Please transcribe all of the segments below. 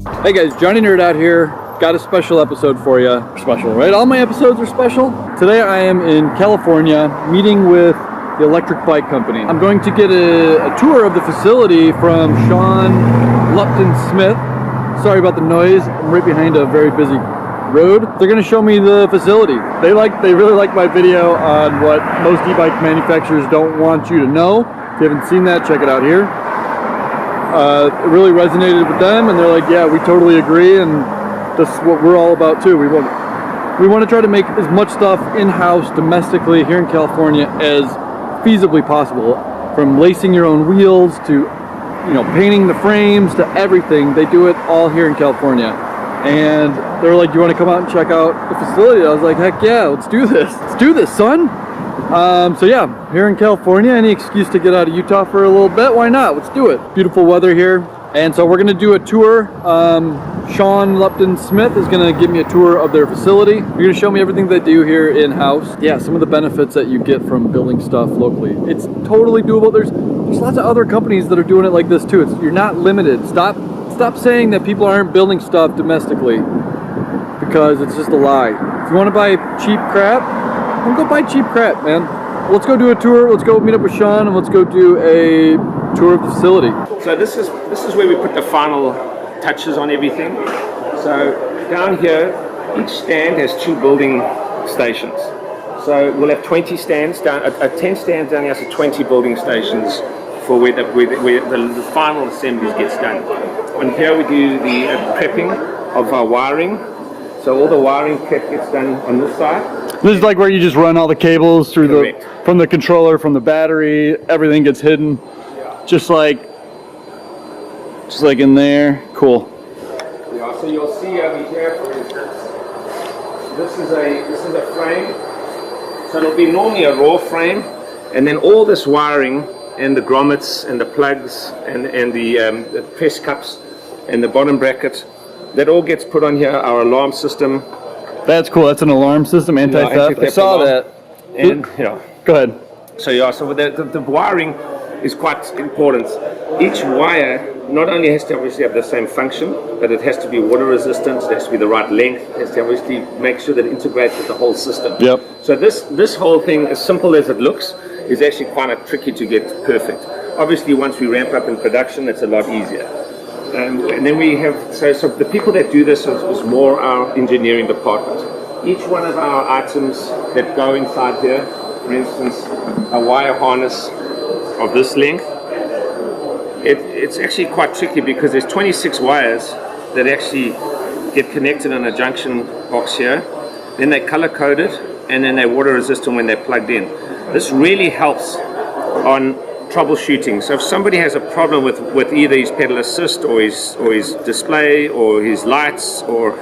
Hey guys, Johnny Nerd out here. Got a special episode for you. Special, right? All my episodes are special. Today I am in California meeting with the electric bike company. I'm going to get a tour of the facility from Sean Lupton Smith. Sorry about the noise. I'm right behind a very busy road. They're going to show me the facility. They really like my video on what most e-bike manufacturers don't want you to know. If you haven't seen that, check it out here. It really resonated with them, and they're like, yeah, we totally agree, and this is what we're all about too. We want to try to make as much stuff in-house domestically here in California as feasibly possible, from lacing your own wheels to, you know, painting the frames to everything. They do it all here in California. And they're like, you want to come out and check out the facility? I was like, heck yeah, let's do this. Let's do this, son. So yeah, here in California, any excuse to get out of Utah for a little bit, why not? Let's do it. Beautiful weather here. And so we're going to do a tour. Sean Lupton Smith is going to give me a tour of their facility. You're going to show me everything they do here in-house. Yeah, some of the benefits that you get from building stuff locally. It's totally doable. There's lots of other companies that are doing it like this too. You're not limited. Stop saying that people aren't building stuff domestically, because it's just a lie. If you want to buy cheap crap, then go buy cheap crap, man. Let's go do a tour. Let's go meet up with Sean and let's go do a tour of the facility. So this is where we put the final touches on everything. So down here, each stand has 2 building stations. So we'll have 20 stands down, 10 stands down here, so 20 building stations for where the final assemblies gets done. And here we do the prepping of our wiring. So all the wiring prep gets done on this side. This is like where you just run all the cables through from the controller, from the battery, everything gets hidden. Just like in there. Cool. Yeah, so you'll see over here, for instance, this is a frame. So it'll be normally a raw frame, and then all this wiring and the grommets and the plugs and the press cups and the bottom bracket, that all gets put on here. Our alarm system. That's cool. That's an alarm system, anti-theft. I saw that. And yeah. Go ahead. So yeah, so the wiring is quite important. Each wire not only has to obviously have the same function, but it has to be water resistant, it has to be the right length, it has to obviously make sure that it integrates with the whole system. Yep. So this whole thing, as simple as it looks, is actually quite tricky to get perfect. Obviously once we ramp up in production, it's a lot easier. And then we have, so the people that do this is more our engineering department. Each one of our items that go inside here, for instance, a wire harness of this length, it's actually quite tricky because there's 26 wires that actually get connected in a junction box here. Then they color coded and then they're water resistant when they're plugged in. This really helps on troubleshooting. So if somebody has a problem with either his pedal assist or his display or his lights or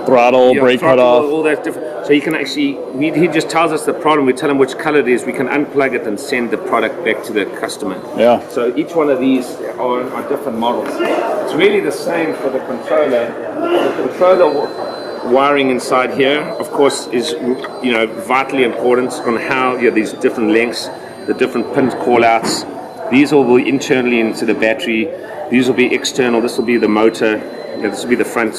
throttle, brake cutoff, all that different. So you can actually, he just tells us the problem, we tell him which color it is, we can unplug it and send the product back to the customer. Yeah. So each one of these are different models. It's really the same for the controller. The controller wiring inside here, of course, is vitally important on how these different lengths, the different pin call-outs. These will be internally into the battery. These will be external. This will be the motor. This will be the front,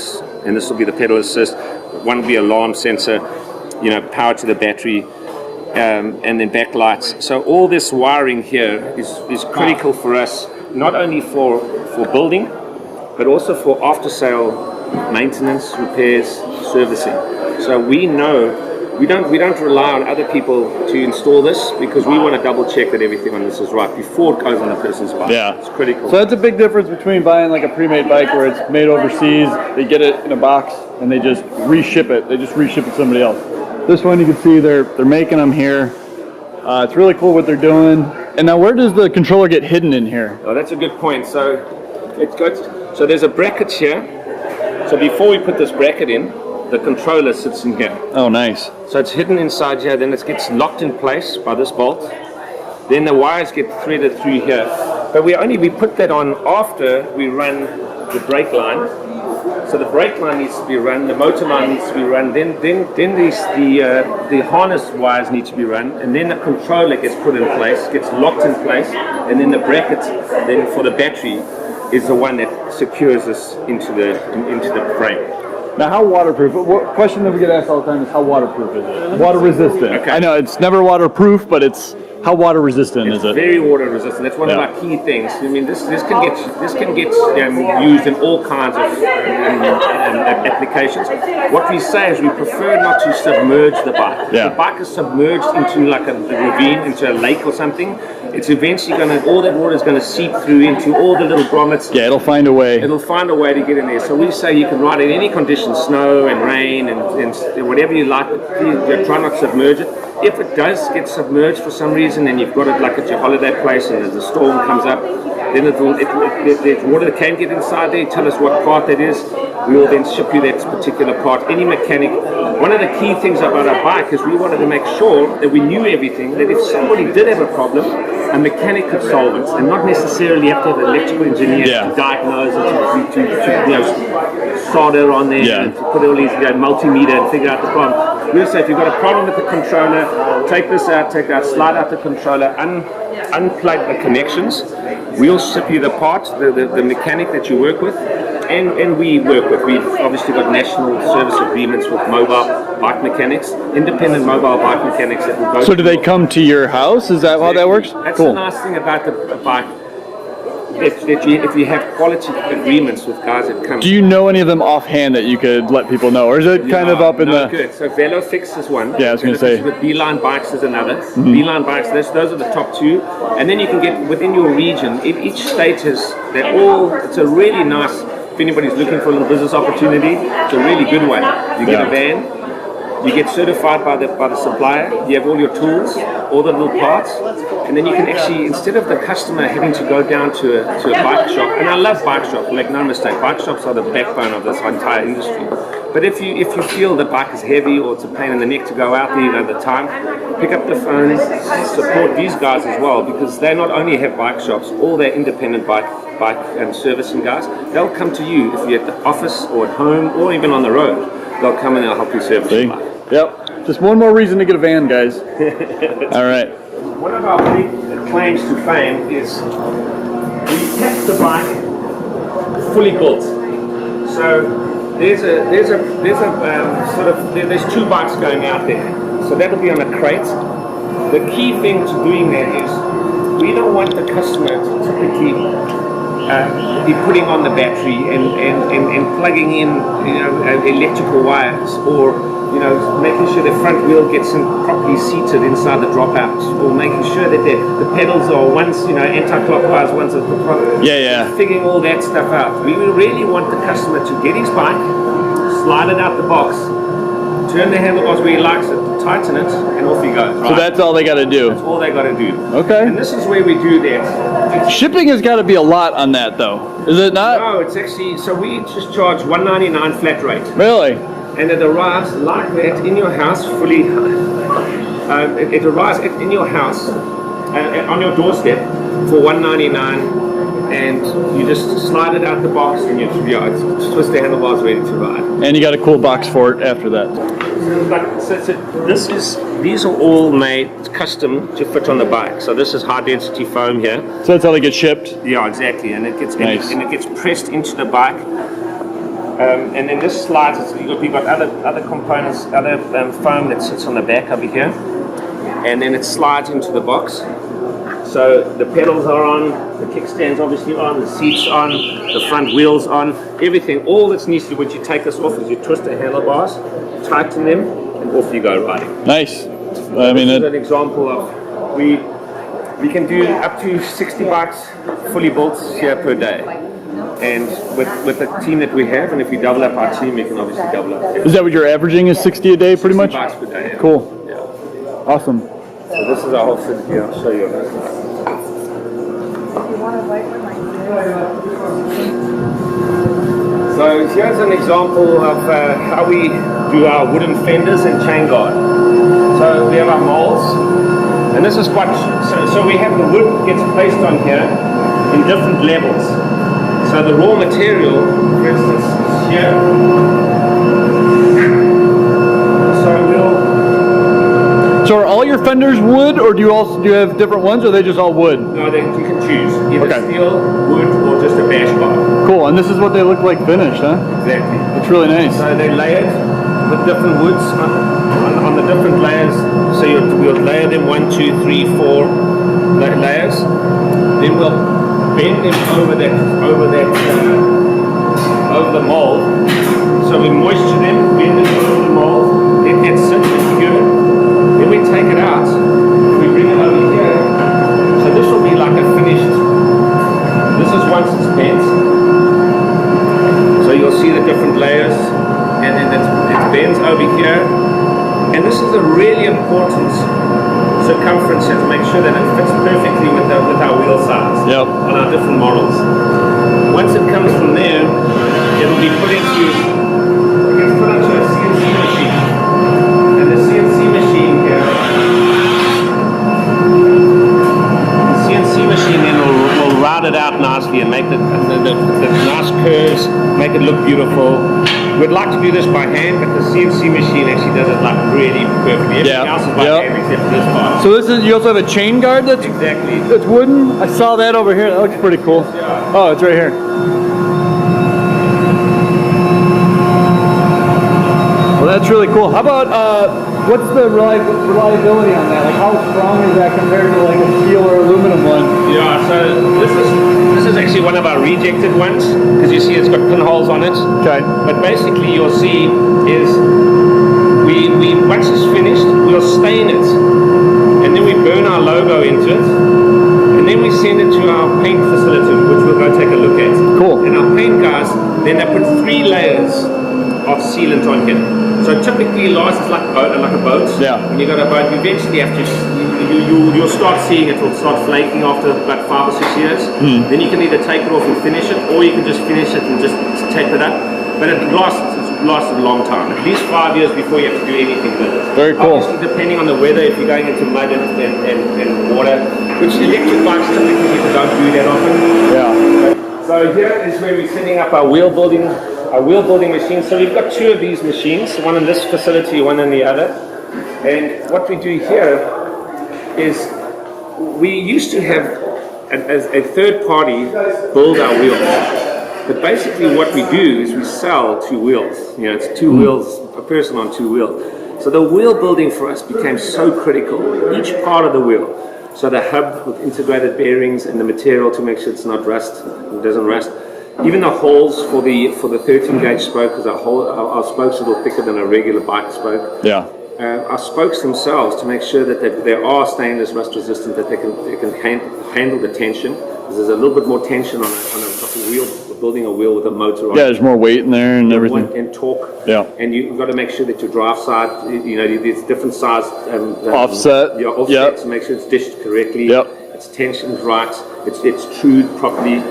and this will be the pedal assist. One will be alarm sensor, power to the battery, and then backlights. So all this wiring here is critical for us, not only for building, but also for after-sale maintenance, repairs, servicing. So we know we don't rely on other people to install this, because we want to double check that everything on this is right before it goes on a person's bike. Yeah, it's critical. So that's a big difference between buying like a pre-made bike where it's made overseas, they get it in a box and they just reship it. They just reship it to somebody else. This one you can see they're making them here. It's really cool what they're doing. And now where does the controller get hidden in here? Oh, that's a good point. So there's a bracket here. So before we put this bracket in, the controller sits in here. Oh, nice. So it's hidden inside here, then it gets locked in place by this bolt. Then the wires get threaded through here. But we put that on after we run the brake line. So the brake line needs to be run, the motor line needs to be run, then the harness wires need to be run, and then the controller gets put in place, gets locked in place, and then the bracket then for the battery is the one that secures us into the frame. Now, how waterproof? What question that we get asked all the time is how waterproof is it? Water resistant. Okay. I know it's never waterproof, but it's how water resistant is it? Very water resistant. That's one of our key things. I mean, this can get used in all kinds of applications. What we say is we prefer not to submerge the bike. Yeah. If the bike is submerged into like a ravine, into a lake or something, it's eventually all that water is going to seep through into all the little grommets. Yeah, it'll find a way. It'll find a way to get in there. So we say you can ride in any conditions, snow and rain and whatever you like, but please try not to submerge it. If it does get submerged for some reason and you've got it like at your holiday place and as a storm comes up, then there's water that can get inside there. Tell us what part that is. We will then ship you that particular part. Any mechanic. One of the key things about our bike is we wanted to make sure that we knew everything, that if somebody did have a problem, a mechanic could solve it, and not necessarily have to have an electrical engineer to diagnose it, to solder on there, and to put all these multimeter and figure out the problem. We'll say if you've got a problem with the controller, take this out, slide out the controller, unplug the connections. We'll ship you the part, the mechanic that you work with, and we work with. We've obviously got national service agreements with mobile bike mechanics, independent mobile bike mechanics that will go. So do they come to your house? Is that how that works? That's cool. the nice thing about the bike. If you have quality agreements with guys that come. Do you know any of them offhand that you could let people know, or is it kind of up in the? Good. So VeloFix is one. Yeah, I was going to say. With Beeline Bikes is another. Beeline Bikes, those are the top two, and then you can get within your region. Each state has It's a really nice. If anybody's looking for a little business opportunity, it's a really good one. You get a van. You get certified by the supplier. You have all your tools, all the little parts, and then you can actually, instead of the customer having to go down to a bike shop, and I love bike shops, make no mistake, bike shops are the backbone of this entire industry. But if you feel the bike is heavy or it's a pain in the neck to go out there at the time, pick up the phone, support these guys as well, because they not only have bike shops, all their independent bike and servicing guys, they'll come to you if you're at the office or at home or even on the road. They'll come and they'll help you service your bike. Yep. Just one more reason to get a van, guys. All right. One of our big claims to fame is we kept the bike fully built. So there's two bikes going out there. So that'll be on a crate. The key thing to doing that is we don't want the customer to typically be putting on the battery and plugging in electrical wires, or making sure the front wheel gets properly seated inside the dropouts, or making sure that the pedals are once anti-clockwise, once at the front. Figuring all that stuff out. We really want the customer to get his bike, slide it out the box, turn the handlebars where he likes it, tighten it, and off he goes. Right? So that's all they got to do. That's all they got to do. Okay. And this is where we do that. Shipping has got to be a lot on that, though. Is it not? No, it's actually, so we just charge $199 flat rate. Really? And it arrives like that in your house, fully. It arrives in your house, on your doorstep, for $199. And you just slide it out the box, and you twist the handlebars ready to ride. And you got a cool box for it after that. These are all made custom to fit on the bike. So this is high density foam here. So that's how they get shipped. Yeah, exactly. And it gets nice. and it gets pressed into the bike. And then this slides. We've got other components, other foam that sits on the back over here, and then it slides into the box. So the pedals are on, the kickstand's obviously on, the seat's on, the front wheel's on, everything. All that's needs to do when you take this off is you twist the handlebars, tighten them, and off you go riding. Nice. I mean, this is an example of we can do up to 60 bikes fully built here per day. And with the team that we have, and if we double up our team, we can obviously double up. Is that what you're averaging, is 60 a day pretty much? 60 bikes per day, yeah. Cool. Yeah. Awesome. So this is our whole thing here. I'll show you. So here's an example of how we do our wooden fenders and chain guard. So we have our molds, and this is quite. So we have the wood gets placed on here in different levels. So the raw material, for instance, is here. So So are all your fenders wood, or do you have different ones, or are they just all wood? No, you can choose either Okay. steel, wood, or just a bash bar. Cool, and this is what they look like finished, huh? Exactly. It's really nice. So they're layered with different woods on the different layers. So we'll layer them 1, 2, 3, 4 layers. Then we'll bend them over the mold. So we moisture them, bend them over the mold, let that sit and cure. Then we take it out, we bring it over here. So this will be like a finished, this is once it's bent. So you'll see the different layers, and then it bends over here. And this is a really important circumference here to make sure that it fits perfectly with our wheel size on our different models. Once it comes from there, it'll be put into a CNC machine. And the CNC machine here, then will route it out nicely and make the nice curves, make it look beautiful. We'd like to do this by hand, but the CNC machine actually does it like really perfectly. Everything else is by hand except for this part. So you also have a chain guard that's wooden? I saw that over here. That looks pretty cool. Oh, it's right here. Well, that's really cool. How about, what's the reliability on that? Like, how strong is that compared to like a steel or aluminum one? Yeah, so this is actually one of our rejected ones, because you see it's got pinholes on it. Okay. But basically you'll see is we once it's finished, we'll stain it, and then we burn our logo into it, and then we send it to our paint facility, which we'll go take a look at. Cool. And our paint guys, then they put 3 layers of sealant on here. So typically lasts like a boat. Yeah. When you got a boat, you eventually have to, you'll start seeing it will start flaking after about 5 or 6 years. Then you can either take it off and finish it, or you can just finish it and just tape it up. But it lasts a long time, at least 5 years before you have to do anything with it. Very cool. Obviously, depending on the weather, if you're going into mud and water, which electric bikes typically people don't do that often. Yeah. So here is where we're setting up our wheel building machine. So we've got 2 of these machines, one in this facility, one in the other. And what we do here is we used to have a third party build our wheels. But basically what we do is we sell 2 wheels. You know, it's 2 wheels, a person on 2 wheels. So the wheel building for us became so critical. Each part of the wheel. So the hub with integrated bearings and the material to make sure it doesn't rust. Even the holes for the 13 gauge spoke, because our spokes are a little thicker than a regular bike spoke. Yeah. Our spokes themselves, to make sure that they are stainless, rust resistant, that they can handle the tension. There's a little bit more tension on a wheel, building a wheel with a motor on it. Yeah, there's more weight in there and everything. And torque. Yeah. And you've got to make sure that your drive side, there's different size offset. Yeah, offset to make sure it's dished correctly. Yep. It's tensioned right. It's trued properly.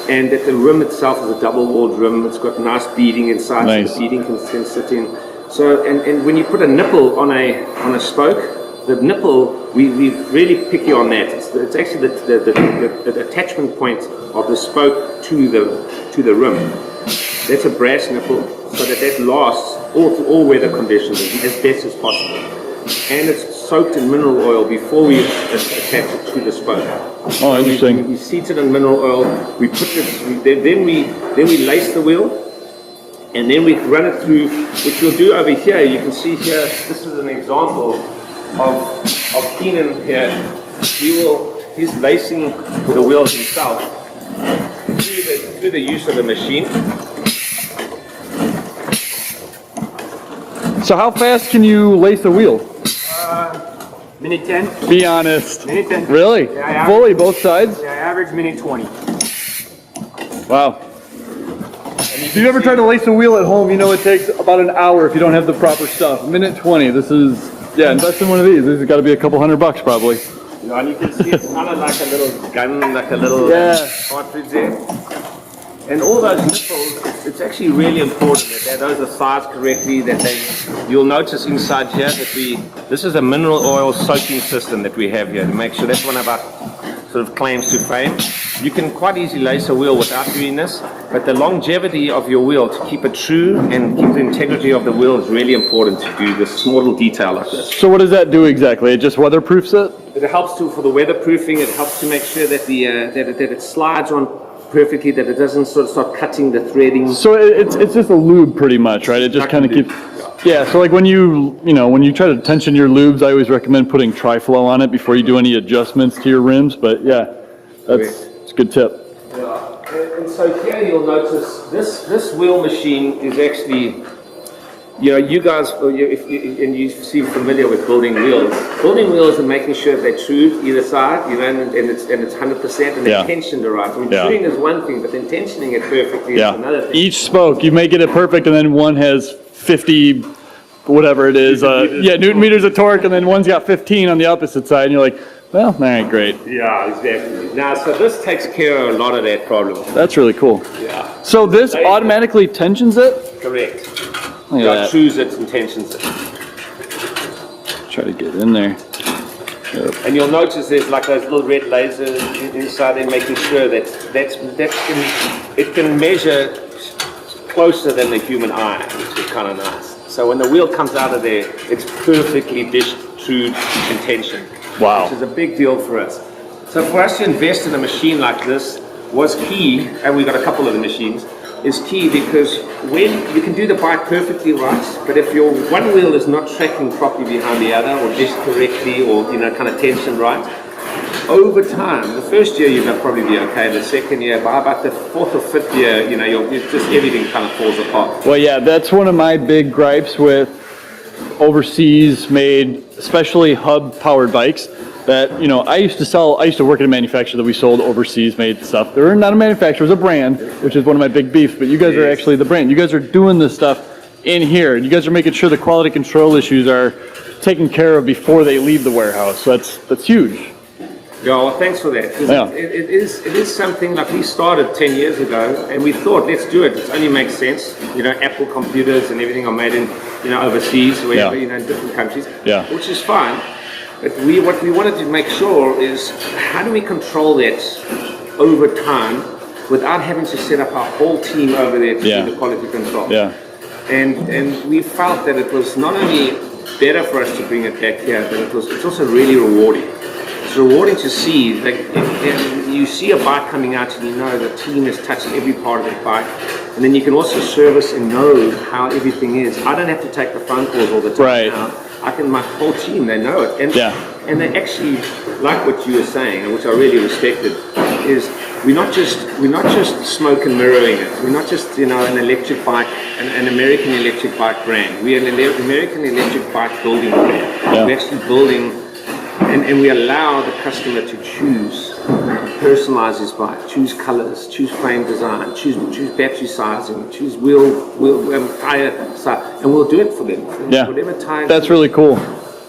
And that the rim itself is a double-walled rim. It's got nice beading inside, so the beading can sit in. So, and when you put a nipple on a spoke, the nipple, we're really picky on that. It's actually the attachment point of the spoke to the rim. That's a brass nipple, so that lasts all weather conditions as best as possible. And it's soaked in mineral oil before we attach it to the spoke. Oh, interesting. We seat it in mineral oil. We put this. Then we lace the wheel, and then we run it through. Which we'll do over here. You can see here. This is an example of Keenan here. He's lacing the wheels himself through the use of the machine. So how fast can you lace a wheel? Minute 10. Be honest. Minute 10. Really? Yeah, Fully, both sides? Yeah, average minute 20. Wow. If you've ever tried to lace a wheel at home, you know it takes about an hour if you don't have the proper stuff. Minute 20. This is, invest in one of these. This has got to be a couple $100 probably. And you can see it's kind of like a little gun, like a little cartridge there. And all those nipples, it's actually really important that those are sized correctly, you'll notice inside here that this is a mineral oil soaking system that we have here to make sure that's one of our sort of claims to fame. You can quite easily lace a wheel without doing this, but the longevity of your wheel, to keep it true and keep the integrity of the wheel, is really important to do this small little detail like this. So what does that do exactly? It just weatherproofs it? It helps for the weatherproofing. It helps to make sure that that it slides on perfectly, that it doesn't sort of start cutting the threading. So it's just a lube pretty much, right? It just kind of keeps... Yeah, so like when you try to tension your lubes, I always recommend putting Tri-Flow on it before you do any adjustments to your rims, but yeah, it's a good tip. Yeah, and so here you'll notice this wheel machine is actually, you guys, and you seem familiar with building wheels and making sure they're true either side, and it's 100% and they're tensioned right. I mean, truing is one thing, but then tensioning it perfectly is another thing. Each spoke, you make it perfect, and then one has 50, whatever it is, Newton meters of torque, and then one's got 15 on the opposite side, and you're like, well, all right, great. Yeah, exactly. Now, so this takes care of a lot of that problem. That's really cool. Yeah. So this automatically tensions it? Correct. Look at that. Trues it and tensions it. Try to get in there. Yep. And you'll notice there's like those little red lasers inside there, making sure that it can measure closer than the human eye, which is kind of nice. So when the wheel comes out of there, it's perfectly dished, trued, and tensioned. Wow. Which is a big deal for us. So for us to invest in a machine like this was key, and we got a couple of the machines, is key because when you can do the bike perfectly right, but if your one wheel is not tracking properly behind the other, or just correctly, or kind of tensioned right, over time, the first year you'll probably be okay. The second year, by about the fourth or fifth year, just everything kind of falls apart. Well, yeah, that's one of my big gripes with overseas made, especially hub powered bikes. That I used to work at a manufacturer that we sold overseas made stuff. They're not a manufacturer, it was a brand, which is one of my big beefs. But you guys are actually the brand. You guys are doing this stuff in here. You guys are making sure the quality control issues are taken care of before they leave the warehouse. So that's huge. Yeah, well, thanks for that. Yeah. It is something like we started 10 years ago, and we thought, let's do it. It only makes sense. Apple computers and everything are made in overseas, wherever, in different countries, which is fine. But what we wanted to make sure is how do we control that over time without having to set up our whole team over there to do the quality control. Yeah. And we felt that it was not only better for us to bring it back here, but it's also really rewarding. It's rewarding to see that you see a bike coming out and the team has touched every part of the bike, and then you can also service and know how everything is. I don't have to take the phone calls all the time now. My whole team, they know it, and they actually like what you were saying, which I really respected. Is we're not just smoke and mirroring it. We're not just an electric bike, an American electric bike brand. We're an American electric bike building brand. We're actually building. And we allow the customer to choose, personalize his bike, choose colors, choose frame design, choose battery sizing, choose wheel tire size, and we'll do it for them. Whatever tire. That's really cool.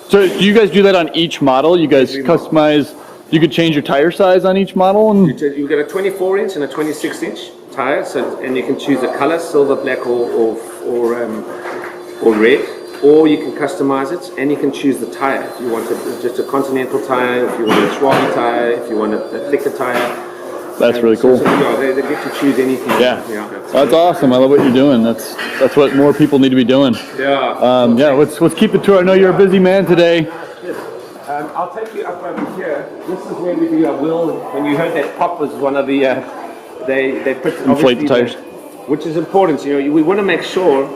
So do you guys do that on each model? You guys customize? You could change your tire size on each model, and you get a 24-inch and a 26-inch tire. So and you can choose the color, silver, black, or red. Or you can customize it, and you can choose the tire. If you want just a Continental tire, if you want a Schwalbe tire, if you want a thicker tire. That's really cool. So they get to choose anything. That's awesome. I love what you're doing. That's what more people need to be doing. Let's keep it to. I know you're a busy man today. I'll take you up over here. This is where we do our wheel. When you heard that pop was one of the they put inflate the tires, which is important. We want to make sure.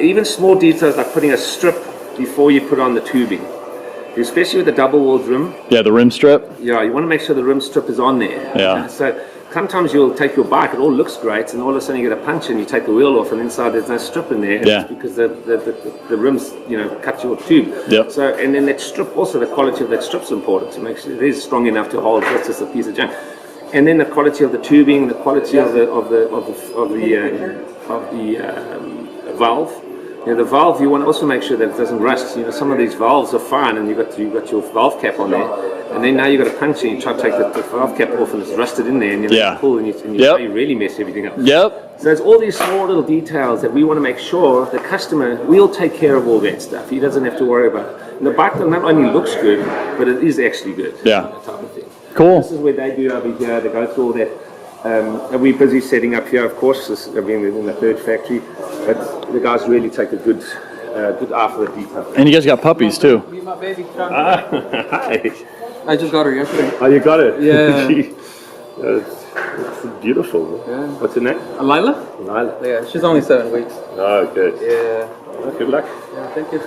Even small details like putting a strip before you put on the tubing, especially with the double-walled rim. Yeah, the rim strip. Yeah, you want to make sure the rim strip is on there. Yeah. So sometimes you'll take your bike, it all looks great, and all of a sudden you get a punch and you take the wheel off, and inside there's no strip in there. Yeah. Because the rims, cut your tube. Yep. So and then that strip also, the quality of that strip's important to make sure it is strong enough to hold just a piece of junk. And then the quality of the tubing, the quality of the valve. The valve, you want to also make sure that it doesn't rust. Some of these valves are fine, and you've got your valve cap on there, and then now you've got a punch and you try to take the valve cap off, and it's rusted in there, and you pull, and you really mess everything up. Yep. So it's all these small little details that we want to make sure the customer, we'll take care of all that stuff. He doesn't have to worry about it. And the bike not only looks good, but it is actually good. Yeah. That type of thing. Cool. This is where they do over here. They go through all that. And we're busy setting up here, of course. We're in the third factory, but the guys really take a good eye for the detail. And you guys got puppies too. Meet my baby. Hi. I just got her yesterday. Oh, you got it? Yeah. It's beautiful. Yeah. What's her name? Lila? Lila. Yeah, she's only 7 weeks. Oh, good. Yeah. Well, good luck. Yeah, thank you.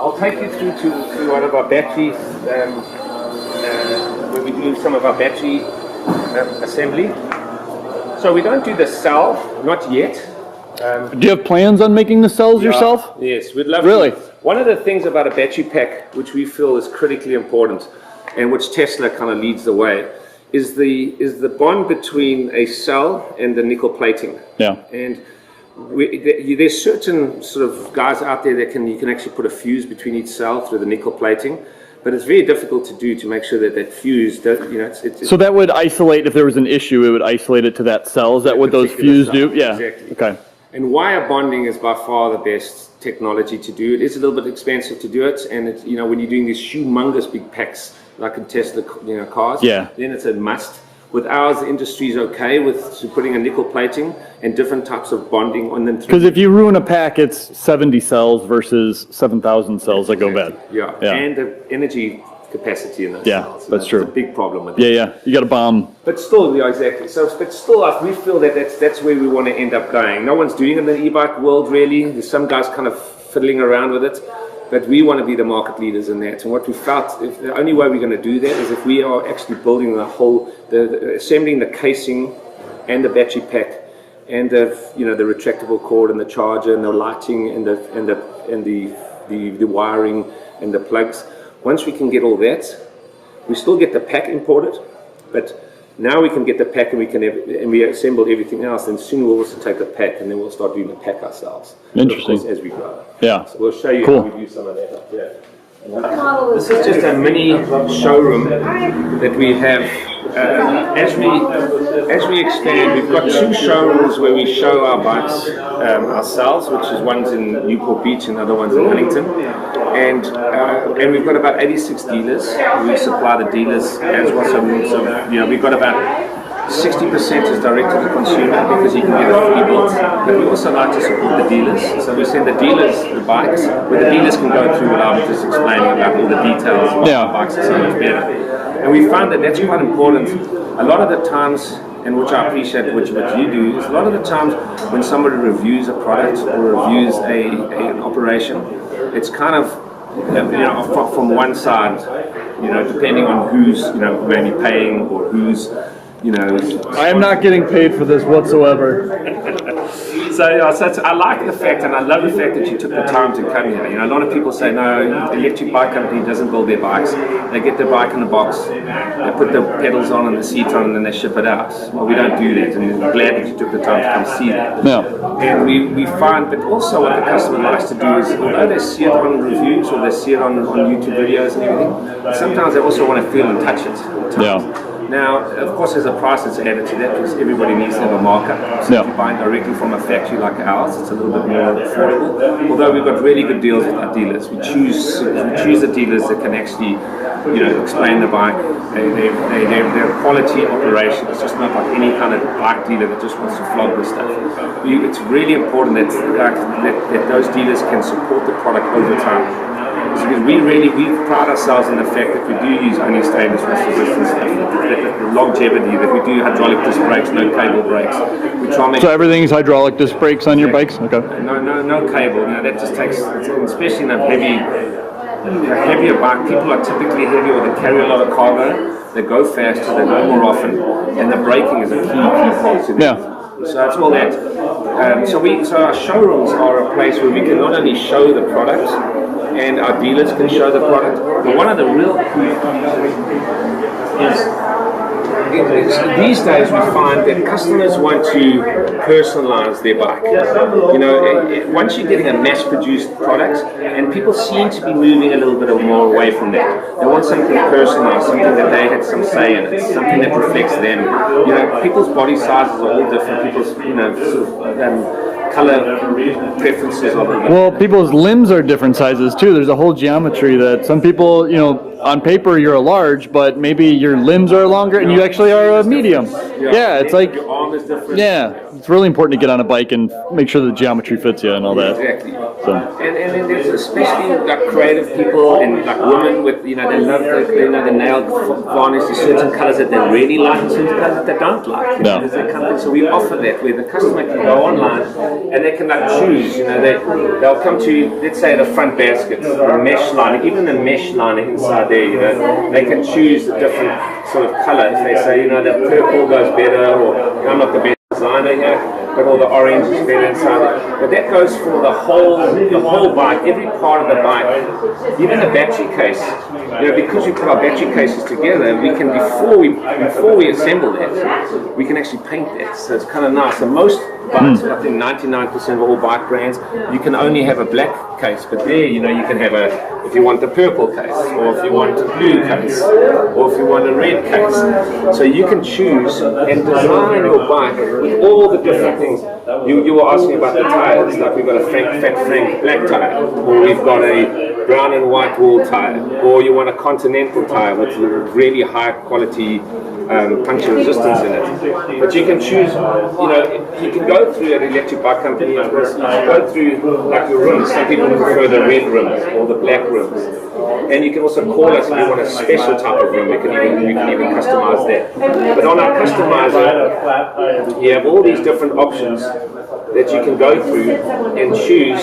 I'll take you through to one of our batteries, where we do some of our battery assembly. So we don't do the cell, not yet. Do you have plans on making the cells yourself? Yes, we'd love Really? to. One of the things about a battery pack, which we feel is critically important, and which Tesla kind of leads the way, is the bond between a cell and the nickel plating. Yeah. And there's certain sort of guys out there that you can actually put a fuse between each cell through the nickel plating, but it's very difficult to do to make sure that fuse does, So that would isolate, if there was an issue, it would isolate it to that cell. Is that what those particular fuse cell. do? Yeah. Exactly. Okay. And wire bonding is by far the best technology to do. It is a little bit expensive to do it, and it's, when you're doing these humongous big packs like in Tesla, cars, Yeah. then it's a must. With ours, the industry is okay with putting a nickel plating and different types of bonding on them. Because if you ruin a pack, it's 70 cells versus 7,000 cells that go bad. Yeah. Yeah. And the energy capacity in those Yeah, cells. that's true. It's a big problem with Yeah, it. yeah. You got a bomb. But still, yeah, exactly. So, but still, we feel that that's where we want to end up going. No one's doing it in the e-bike world, really. There's some guys kind of fiddling around with it, but we want to be the market leaders in that. And what we felt, the only way we're going to do that is if we are actually building assembling the casing and the battery pack, and the retractable cord and the charger and the lighting and the wiring and the plugs. Once we can get all that, we still get the pack imported, but now we can get the pack and we assemble everything else, and soon we'll also take the pack and then we'll start doing the pack ourselves. Interesting. Of course, as we grow. Yeah. So we'll show you Cool. how we do some of that up there. This is just a mini showroom that we have. As we expand, we've got 2 showrooms where we show our bikes ourselves, which is one's in Newport Beach and the other one's in Huntington. And we've got about 86 dealers. We supply the dealers as well. So we've got about 60% is direct to the consumer because you can get it fully built. But we also like to support the dealers. So we send the dealers the bikes, where the dealers can go through what I was just explaining about all the details of Yeah. the bikes are so much better. And we found that that's quite important. A lot of the times, and which I appreciate what you do, is a lot of the times when somebody reviews a product or reviews an operation, it's kind of from one side, depending on who's maybe paying or who's I am not getting paid for this whatsoever. So I like the fact, and I love the fact that you took the time to come here. A lot of people say, no, the electric bike company doesn't build their bikes. They get their bike in the box, they put the pedals on and the seat on, and then they ship it out. Well, we don't do that, and we're glad that you took the time to come see that. Yeah. And we find that also what the customer likes to do is, although they see it on reviews or they see it on YouTube videos and everything, sometimes they also want to feel and touch it. Yeah. Now, of course, there's a price that's added to that because everybody needs to have a markup. So Yeah. if you're buying directly from a factory like ours, it's a little bit more affordable. Although we've got really good deals with our dealers. We choose the dealers that can actually, explain the bike. They're a quality operation. It's just not like any kind of bike dealer that just wants to flog the stuff. It's really important that those dealers can support the product over time. Because we pride ourselves in the fact that we do use only stainless resistant stuff, that the longevity, that we do hydraulic disc brakes, no cable brakes. We try and make So everything's hydraulic disc brakes on your bikes? Okay. no cable. That just takes, especially in a heavier bike. People are typically heavy or they carry a lot of cargo. They go faster, they go more often, and the braking is a key part to that. Yeah. So it's all that. So our showrooms are a place where we can not only show the product, and our dealers can show the product, but one of the real key is these days we find that customers want to personalize their bike. Once you're getting a mass-produced product, and people seem to be moving a little bit more away from that. They want something personalized, something that they had some say in it, something that reflects them. People's body sizes are all different. People's, color preferences of them. Well, people's limbs are different sizes too. There's a whole geometry that some people, on paper you're a large, but maybe your limbs are longer and you actually are a medium. Yeah, it's like, your arm is different. yeah, it's really important to get on a bike and make sure the geometry fits you and all that. Exactly. So. And then there's especially like creative people and like women with, they love the nail varnish, there's certain colors that they really like and certain colors that they don't like. There's that kind of thing. So we offer that where the customer can go online and they can choose, they'll come to, let's say the front basket, the mesh liner, even the mesh liner inside there, they can choose the different sort of color. If they say, the purple goes better, or I'm not the best designer here, but all the orange is better inside. But that goes for the whole bike, every part of the bike, even the battery case. Because we put our battery cases together, we can before we assemble that, we can actually paint that. So it's kind of nice. And most bikes, I think 99% of all bike brands, you can only have a black case. But there, you can have if you want the purple case, or if you want a blue case, or if you want a red case. So you can choose and design your bike with all the different things. You were asking about the tires, like we've got a Fat Frank black tire, or we've got a brown and white wall tire, or you want a Continental tire with really high quality puncture resistance in it. But you can choose, you can go through an electric bike company, of course, you can go through like your rims. Some people prefer the red rims or the black rims. And you can also call us if you want a special type of rim. You can even customize that. But on our customizer, you have all these different options that you can go through and choose.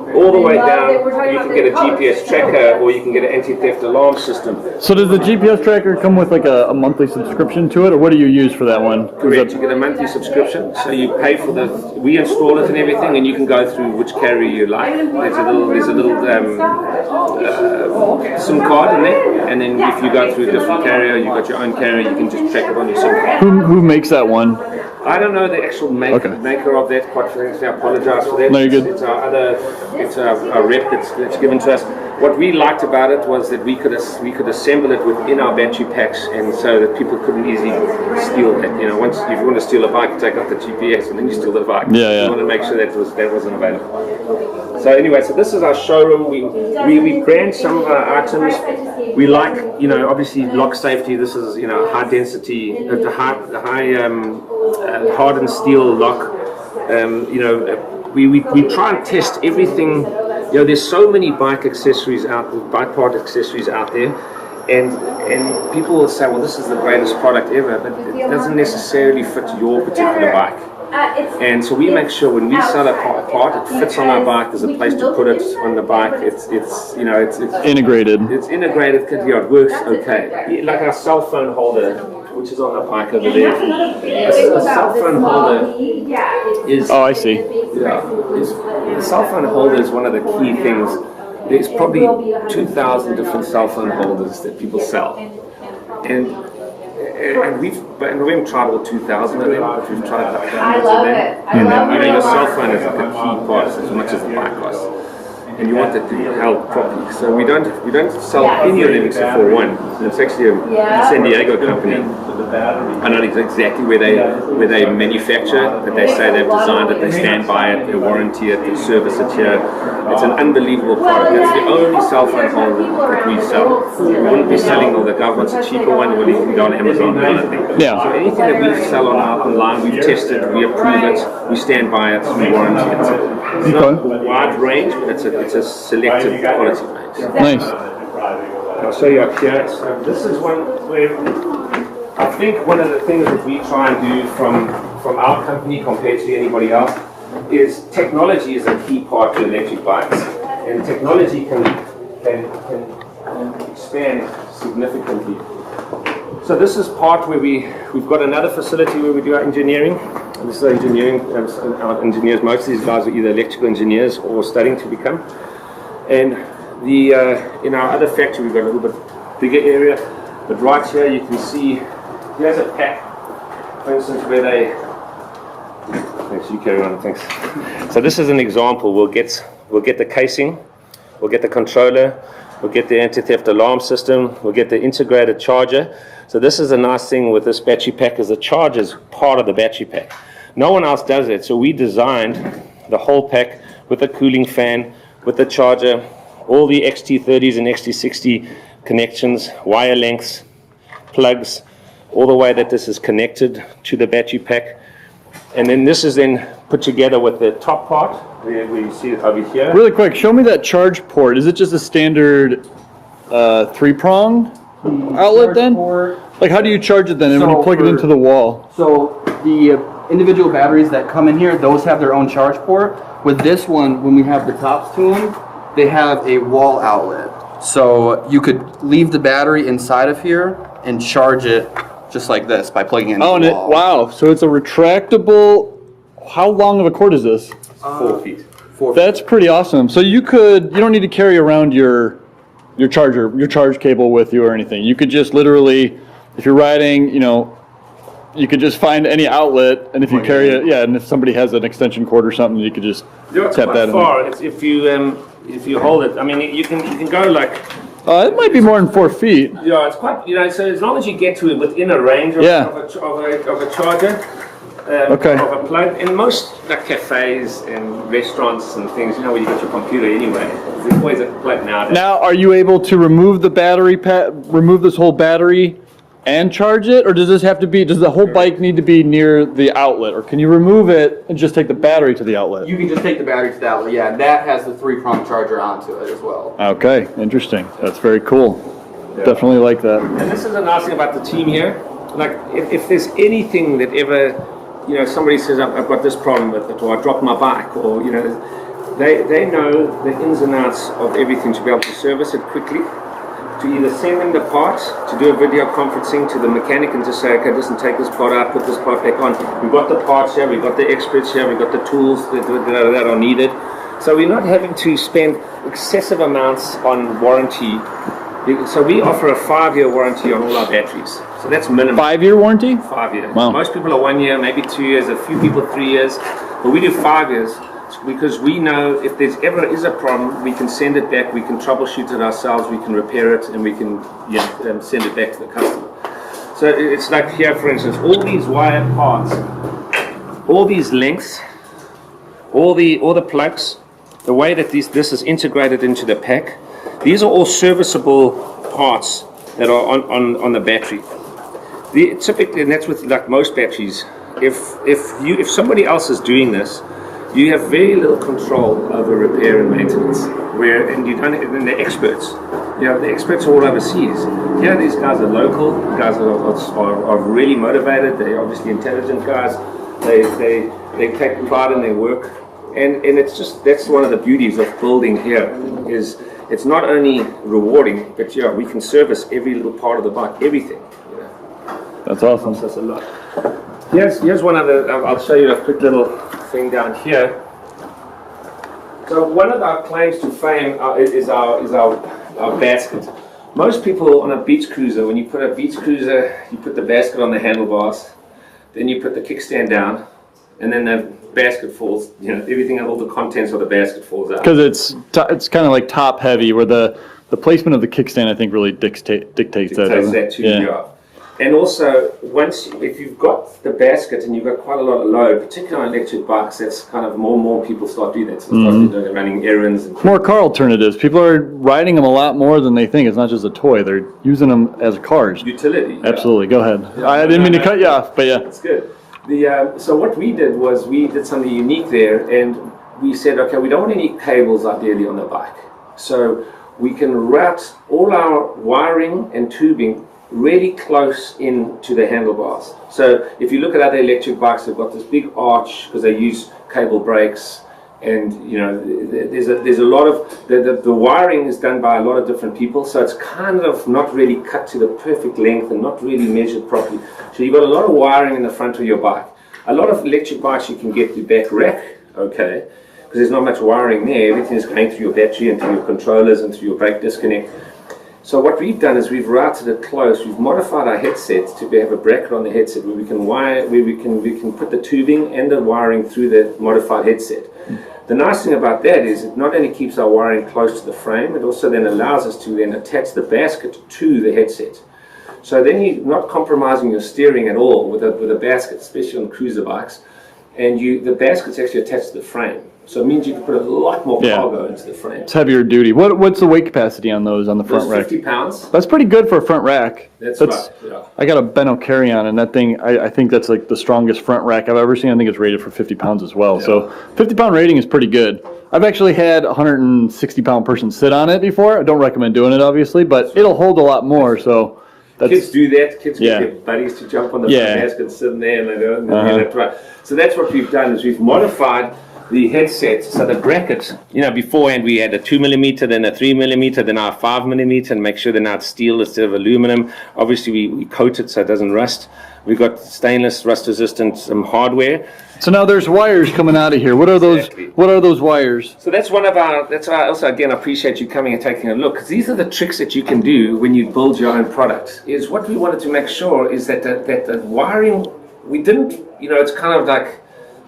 All the way down, you can get a GPS tracker, or you can get an anti-theft alarm system. So does the GPS tracker come with like a monthly subscription to it, or what do you use for that one? Correct, you get a monthly subscription, so you pay for we install it and everything, and you can go through which carrier you like. There's a little SIM card in there, and then if you go through a different carrier, you've got your own carrier, you can just track it on your SIM card. Who makes that one? I don't know the actual maker of that, quite frankly. I apologize for that. No, you're good. It's a rep that's given to us. What we liked about it was that we could assemble it within our battery packs, and so that people couldn't easily steal that. Once if you want to steal a bike, you take out the GPS and then you steal the bike. Yeah. You want to make sure that wasn't available. So anyway, this is our showroom. We brand some of our items. We like, obviously lock safety. This is high density, the high hardened steel lock. We try and test everything. There's so many bike part accessories out there, and people will say, well, this is the greatest product ever, but it doesn't necessarily fit your particular bike. And so we make sure when we sell a part, it fits on our bike. There's a place to put it on the bike. It's integrated. It's integrated because it works okay. Like our cell phone holder, which is on the bike over there. A cell phone holder is. Oh, I see. Yeah, the cell phone holder is one of the key things. There's probably 2,000 different cell phone holders that people sell, and we haven't tried all 2,000 of them, but we've tried like hundreds of them. And your cell phone is like a key part as much as the bike costs, and you want that to be held properly. So we don't sell any of them except for one. And it's actually a San Diego company. I don't know exactly where they manufacture, but they say they've designed it, they stand by it, they warranty it, they service it here. It's an unbelievable product. It's the only cell phone holder that we sell. We wouldn't be selling all the government's a cheaper one where you can go on Amazon and anything. Yeah. So anything that we sell online, we've tested, we approve it, we stand by it, we warranty it. It's not a wide range, but it's a selected quality range. Nice. I'll show you up here. So this is one where I think one of the things that we try and do from our company compared to anybody else is technology is a key part to electric bikes, and technology can expand significantly. So this is part where we've got another facility where we do our engineering. This is our engineering. Our engineers, most of these guys are either electrical engineers or studying to become. And in our other factory we've got a little bit bigger area, but right here you can see here's a pack, for instance, where they. Thanks, you carry on. Thanks. So this is an example. We'll get the casing, we'll get the controller, we'll get the anti-theft alarm system, we'll get the integrated charger. So this is a nice thing with this battery pack, is the charger is part of the battery pack. No one else does it. So we designed the whole pack with the cooling fan, with the charger, all the XT30s and XT60 connections, wire lengths, plugs, all the way that this is connected to the battery pack. And then this is then put together with the top part, where you see it over here. Really quick, show me that charge port. Is it just a standard 3-prong outlet then? Like how do you charge it then when you plug it into the wall? So the individual batteries that come in here, those have their own charge port. With this one, when we have the tops to them, they have a wall outlet. So you could leave the battery inside of here and charge it just like this by plugging it into the wall. Wow, so it's a retractable. How long of a cord is this? 4 feet. 4 feet. That's pretty awesome. So you don't need to carry around your charge cable with you or anything. You could just literally, if you're riding, you could just find any outlet, and if you carry it, and if somebody has an extension cord or something, you could just tap that in. Far. It's if you hold it, I mean, you can go like. It might be more than 4 feet. Yeah, it's quite, so as long as you get to it within a range of a charger, of a plug, in most like cafes and restaurants and things, where you get your computer anyway, there's always a plug nowadays. Now, are you able to remove the battery remove this whole battery and charge it, or does the whole bike need to be near the outlet, or can you remove it and just take the battery to the outlet? You can just take the battery to the outlet, yeah. That has the 3-prong charger onto it as well. Okay, interesting. That's very cool. Yeah. Definitely like that. And this is the nice thing about the team here. Like, if there's anything that ever, somebody says, I've got this problem with it, or I dropped my bike, or, they know the ins and outs of everything to be able to service it quickly, to either send them the parts, to do a video conferencing to the mechanic and just say, okay, listen, take this part out, put this part back on. We've got the parts here, we've got the experts here, we've got the tools that are needed. So we're not having to spend excessive amounts on warranty. So we offer a 5-year warranty on all our batteries. So that's minimum. 5-year warranty? 5 years. Wow. Most people are 1 year, maybe 2 years, a few people 3 years, but we do 5 years. Because we know if there's ever is a problem, we can send it back, we can troubleshoot it ourselves, we can repair it, and we can send it back to the customer. So it's like here, for instance, all these wire parts, all these lengths, all the plugs, the way that this is integrated into the pack, these are all serviceable parts that are on the battery. Typically, and that's with like most batteries, if somebody else is doing this, you have very little control over repair and maintenance. And they're experts. The experts are all overseas. Here, these guys are local. Guys are really motivated. They're obviously intelligent guys. They take pride in their work, and that's one of the beauties of building here is it's not only rewarding, but we can service every little part of the bike, everything. That's awesome. That's a lot. Here's one of the. I'll show you a quick little thing down here. So one of our claims to fame is our basket. Most people on a beach cruiser, when you put a beach cruiser, you put the basket on the handlebars, then you put the kickstand down, and then the basket falls. Everything, all the contents of the basket falls out. Because it's kind of like top heavy, where the placement of the kickstand I think really dictates that too. Yeah. And also, if you've got the basket and you've got quite a lot of load, particularly on electric bikes, that's kind of more and more people start doing that. So start running errands. And more car alternatives. People are riding them a lot more than they think. It's not just a toy. They're using them as cars. Utility. Yeah. Absolutely. Go ahead. Yeah, I didn't mean to cut you off, but yeah. That's good. So what we did was we did something unique there, and we said, okay, we don't want any cables ideally on the bike. So we can route all our wiring and tubing really close into the handlebars. So if you look at other electric bikes, they've got this big arch because they use cable brakes, and there's a lot of the wiring is done by a lot of different people, so it's kind of not really cut to the perfect length and not really measured properly. So you've got a lot of wiring in the front of your bike. A lot of electric bikes you can get the back rack, okay, because there's not much wiring there. Everything is going through your battery and through your controllers and through your brake disconnect. So what we've done is we've routed it close. We've modified our headsets to have a bracket on the headset where we can put the tubing and the wiring through the modified headset. The nice thing about that is it not only keeps our wiring close to the frame, it also then allows us to then attach the basket to the headset. So then you're not compromising your steering at all with a basket, especially on cruiser bikes. and the basket's actually attached to the frame. So it means you can put a lot more cargo into the frame. It's heavier duty. What's the weight capacity on those on the front rack? 50 pounds. That's pretty good for a front rack. That's right. Yeah. I got a Benno carry-on, and that thing, I think that's like the strongest front rack I've ever seen. I think it's rated for 50 pounds as well. Yeah. So 50-pound rating is pretty good. I've actually had a 160-pound person sit on it before. I don't recommend doing it, obviously, but it'll hold a lot more. So kids do that. Kids get their buddies to jump on the front basket, sitting there, and they do it. So that's what we've done, is we've modified the headset, so the bracket, beforehand we had a 2mm, then a 3mm, then our 5mm, and make sure they're now steel instead of aluminum. Obviously we coat it so it doesn't rust. We've got stainless rust resistant hardware. So now there's wires coming out of here. What are those? What are those wires? So that's one of our. That's why also again I appreciate you coming and taking a look, because these are the tricks that you can do when you build your own product. Is what we wanted to make sure is that the wiring, we didn't. It's kind of like,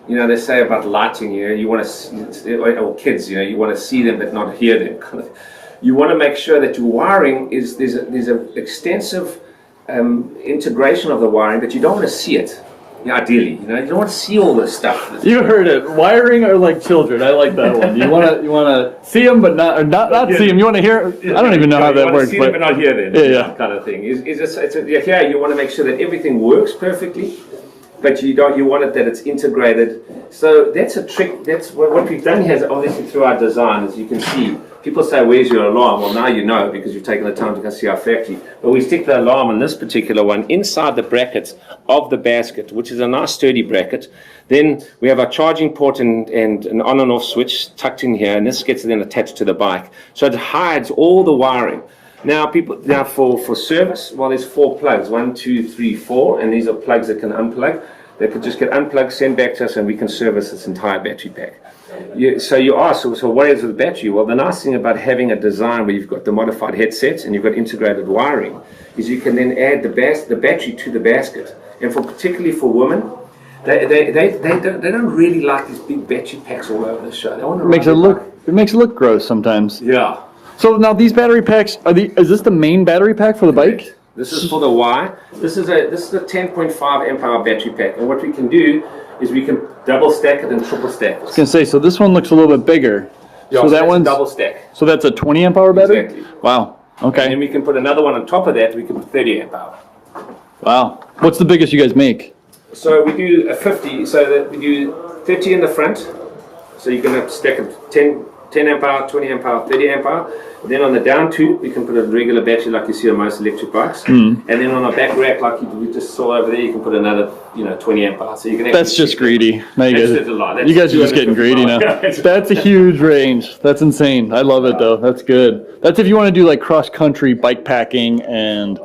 they say about lighting. You want to, or kids. You want to see them but not hear them. You want to make sure that your wiring is there's an extensive integration of the wiring, but you don't want to see it. Ideally, you don't want to see all this stuff. You heard it. Wiring are like children. I like that one. You want to see them, but not see them. You want to hear. I don't even know how that works. See them, but not hear them. Yeah. Kind of thing. You want to make sure that everything works perfectly, but you don't. You want it that it's integrated. So that's a trick. That's what we've done here. Is obviously through our design, as you can see. People say, where's your alarm? Well, now you know, because you've taken the time to go see our factory. But we stick the alarm on this particular one inside the bracket of the basket, which is a nice sturdy bracket. Then we have our charging port and an on and off switch tucked in here, and this gets then attached to the bike. So it hides all the wiring. Now for service, there's 4 plugs, 1, 2, 3, 4, and these are plugs that can unplug. They could just get unplugged, send back to us, and we can service this entire battery pack. So you ask, so what is with the battery? Well, the nice thing about having a design where you've got the modified headsets and you've got integrated wiring is you can then add the battery to the basket. And particularly for women, they don't really like these big battery packs all over the show. They want to it makes it look gross sometimes. Yeah. So now these battery packs is this the main battery pack for the bike? This is for the Y. This is a 10.5 amp hour battery pack, and what we can do is we can double stack it and triple stack it. I was gonna say, so this one looks a little bit bigger. Yeah, so that one's double stack. So that's a 20 amp hour battery? Exactly. Wow. Okay. And then we can put another one on top of that. We can put 30 amp hour. Wow. What's the biggest you guys make? So we do a 50. So that we do 30 in the front. So you can stack it 10 amp hour, 20 amp hour, 30 amp hour. Then on the down tube, we can put a regular battery like you see on most electric bikes. And then on a back rack, like we just saw over there, you can put another, 20 amp hour. So you can. That's just greedy. No, you guys are just getting greedy now. Yeah, that's a huge range. That's insane. I love it though. That's good. That's if you want to do like cross country bike packing and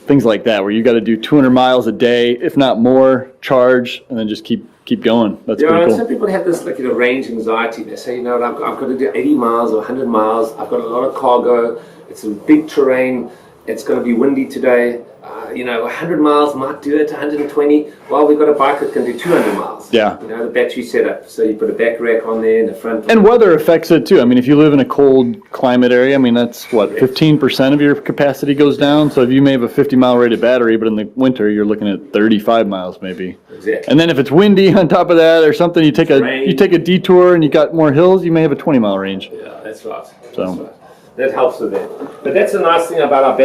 things like that, where you got to do 200 miles a day, if not more, charge, and then just keep going. That's pretty cool. Some people have this range anxiety. They say, I've got to do 80 miles or 100 miles. I've got a lot of cargo. It's a big terrain. It's going to be windy today. 100 miles might do it, 120. Well, we've got a bike that can do 200 miles. Yeah. The battery setup. So you put a back rack on there in the front. And weather affects it too. I mean, if you live in a cold climate area, that's 15% of your capacity goes down. So if you may have a 50-mile rated battery, but in the winter you're looking at 35 miles maybe. Exactly. And then if it's windy on top of that or something, you take a detour and you got more hills, you may have a 20-mile range. Yeah, that's right. So. That's right. That helps with that. But that's the nice thing about our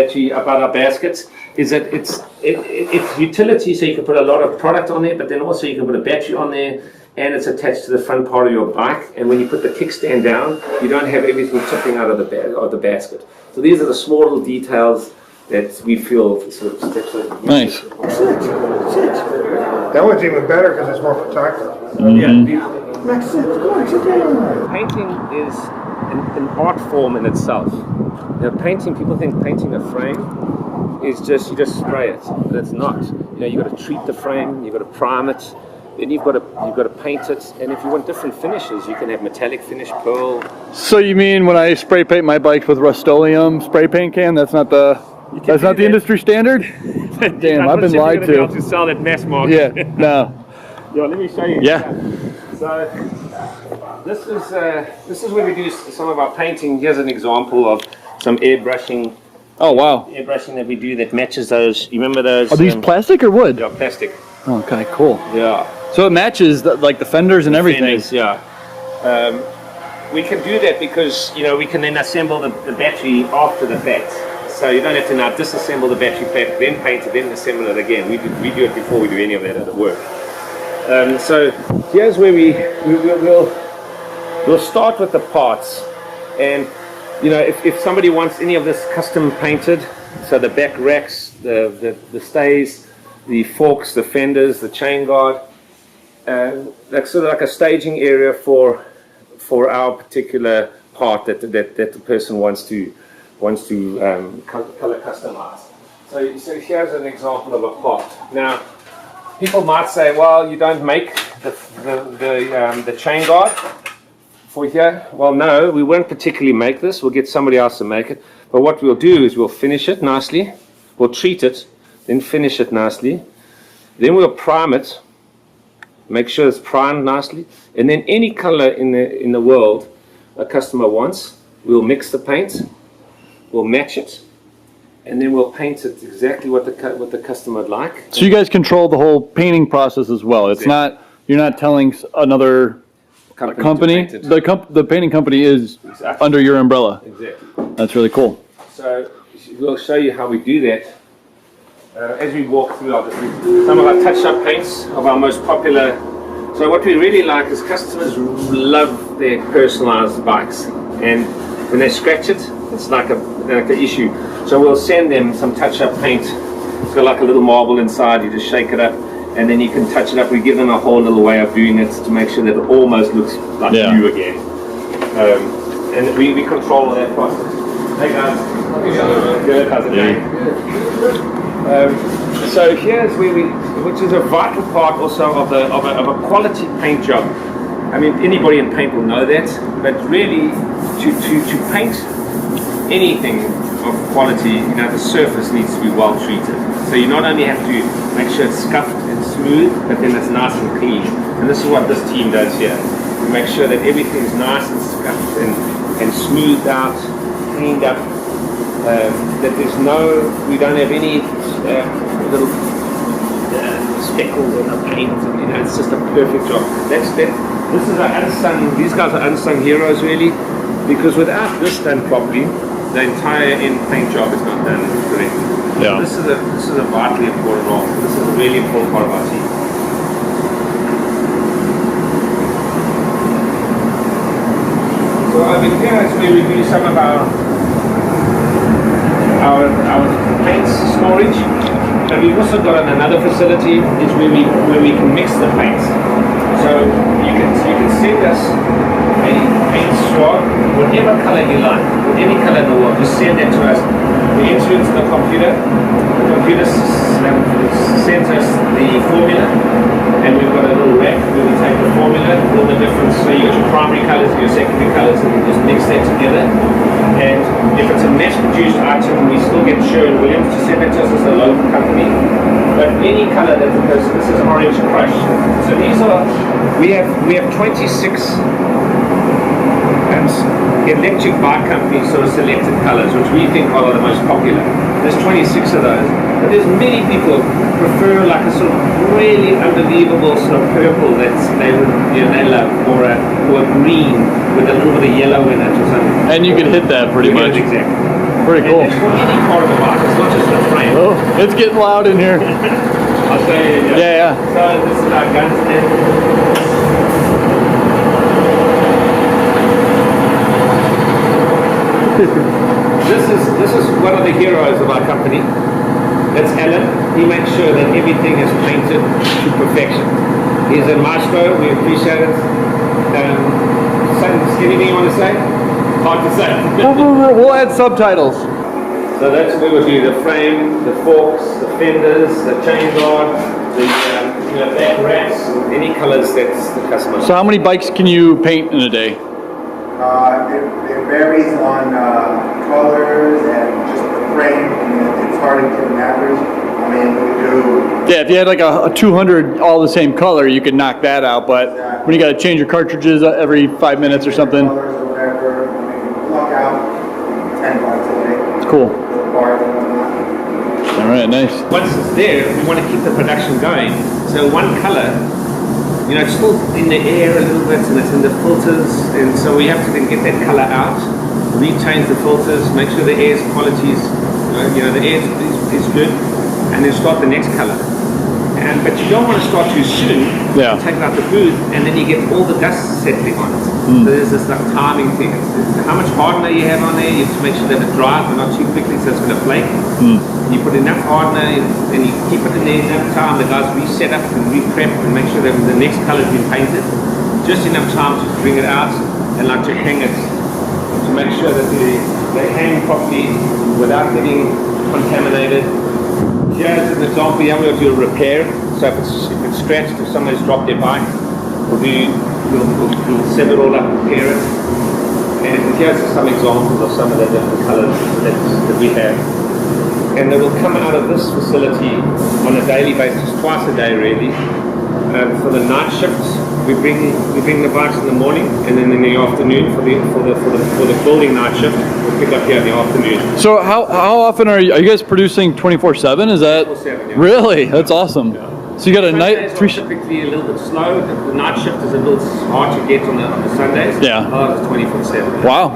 baskets, is that it's utility, so you can put a lot of product on there, but then also you can put a battery on there, and it's attached to the front part of your bike. And when you put the kickstand down, you don't have everything tipping out of the basket. So these are the small little details that we feel sort of steps like. Nice. That one's even better because it's more protective. Yeah. Makes sense. Come on, sit down. Painting is an art form in itself. People think painting a frame is you just spray it, but it's not. You've got to treat the frame, you've got to prime it, then you've got to paint it, and if you want different finishes, you can have metallic finish, pearl. So you mean when I spray paint my bikes with Rust-Oleum spray paint can, that's not the industry standard? Damn, I've been lied to. To sell that mass market. Yeah, no. Yeah, let me show you. Yeah. So this is where we do some of our painting. Here's an example of some airbrushing. Oh wow. Airbrushing that we do that matches those. You remember those? Are these plastic or wood? Yeah, plastic. Okay, cool. Yeah. So it matches like the fenders and everything. Fenders, yeah. We can do that because, you know, we can then assemble the battery after the fact. So you don't have to now disassemble the battery pack, then paint it, then assemble it again. We do it before we do any of that at work. So here's where we'll start with the parts. And, you know, if somebody wants any of this custom painted, so the back racks, the stays, the forks, the fenders, the chain guard, that's sort of like a staging area for our particular part that the person wants to color customize. So here's an example of a part. Now, people might say, well, you don't make the chain guard for here. Well, no, we won't particularly make this. We'll get somebody else to make it. But what we'll do is we'll finish it nicely. We'll treat it, then finish it nicely. Then we'll prime it. Make sure it's primed nicely, and then any color in the world a customer wants, we'll mix the paint, we'll match it, and then we'll paint it exactly what the customer would like. So you guys control the whole painting process as well. It's not, you're not telling another company. The painting company is under your umbrella. Exactly. That's really cool. So we'll show you how we do that. As we walk through some of our touch-up paints of our most popular. So what we really like is customers love their personalized bikes, and when they scratch it, it's like an issue. So we'll send them some touch-up paint. It's got like a little marble inside. You just shake it up, and then you can touch it up. We give them a whole little way of doing it to make sure that it almost looks like new again. And we control all that process. Hey guys, good. How's it going? So here's where which is a vital part also of a quality paint job. I mean, anybody in paint will know that, but really to paint anything of quality, you know, the surface needs to be well treated. So you not only have to make sure it's scuffed and smooth, but then it's nice and clean. And this is what this team does here. We make sure that everything's nice and scuffed and smoothed out, cleaned up. That we don't have any little speckles in the paint, and you know, it's just a perfect job. This is these guys are unsung heroes really, because without this done properly, the entire end paint job is not done correctly. Yeah. This is a vitally important role. This is a really important part of our team. So over here is where we do some of our paints storage, and we've also got another facility is where we can mix the paints. So you can send us a paint swab, whatever color you like, with any color in the world, just send that to us. We enter into the computer. The computer sends us the formula, and we've got a little rack where we take the formula, all the different, so you got your primary colors, your secondary colors, and we just mix that together. And if it's a mass-produced item, we still get Showroom to send it to us as a local company. But any color that the person, this is orange crush. So these are, we have 26 electric bike companies, sort of selected colors, which we think are the most popular. There's 26 of those. But there's many people prefer like a sort of really unbelievable sort of purple that they love, or a green with a little bit of yellow in it or something. And you can hit that pretty much. Exactly. Pretty cool. And for any part of the bike, it's not just the frame. Oh, it's getting loud in here. I'll show you. Yeah. So this is our gun stand. This is one of the heroes of our company. That's Alan. He makes sure that everything is painted to perfection. He's a maestro. We appreciate it. Anything you want to say? Hard to say. We'll add subtitles. So that's what we would do: the frame, the forks, the fenders, the chain guard, the back racks, any colors that the customer. So how many bikes can you paint in a day? It varies on colors and just the frame. It's hard to get an average. I mean, we do. Yeah, if you had like a 200 all the same color, you could knock that out. But when you got to change your cartridges every 5 minutes or something. Colors or whatever, we can pluck out 10 bucks a day. It's cool. All right, nice. Once it's there, we want to keep the production going. So one color you know, it's still in the air a little bit, and it's in the filters, and so we have to then get that color out, rechange the filters, make sure the air's quality is, the air is good, and then start the next color. But you don't want to start too soon. Yeah. Take it out the booth, and then you get all the dust settling on it. So there's this like timing thing. It's how much hardener you have on there. You have to make sure that it dries, but not too quickly, so it's going to flake. You put enough hardener, and you keep it in there enough time. The guys reset up and re-prep and make sure that the next color has been painted. Just enough time to bring it out and like to hang it, to make sure that they hang properly without getting contaminated. Here's an example. Here we'll do a repair. So if it's scratched, if somebody's dropped their bike, we'll set it all up, repair it. And here's some examples of some of the different colors that we have. And they will come out of this facility on a daily basis, twice a day really. For the night shifts, we bring the bikes in the morning, and then in the afternoon for the building night shift, we'll pick up here in the afternoon. So how often are you guys producing 24/7? Is that 24/7, yeah. Really? That's awesome. Yeah. So you got a night Sundays are typically a little bit slow. The night shift is a little hard to get on the Sundays. Yeah. It's 24/7. Wow,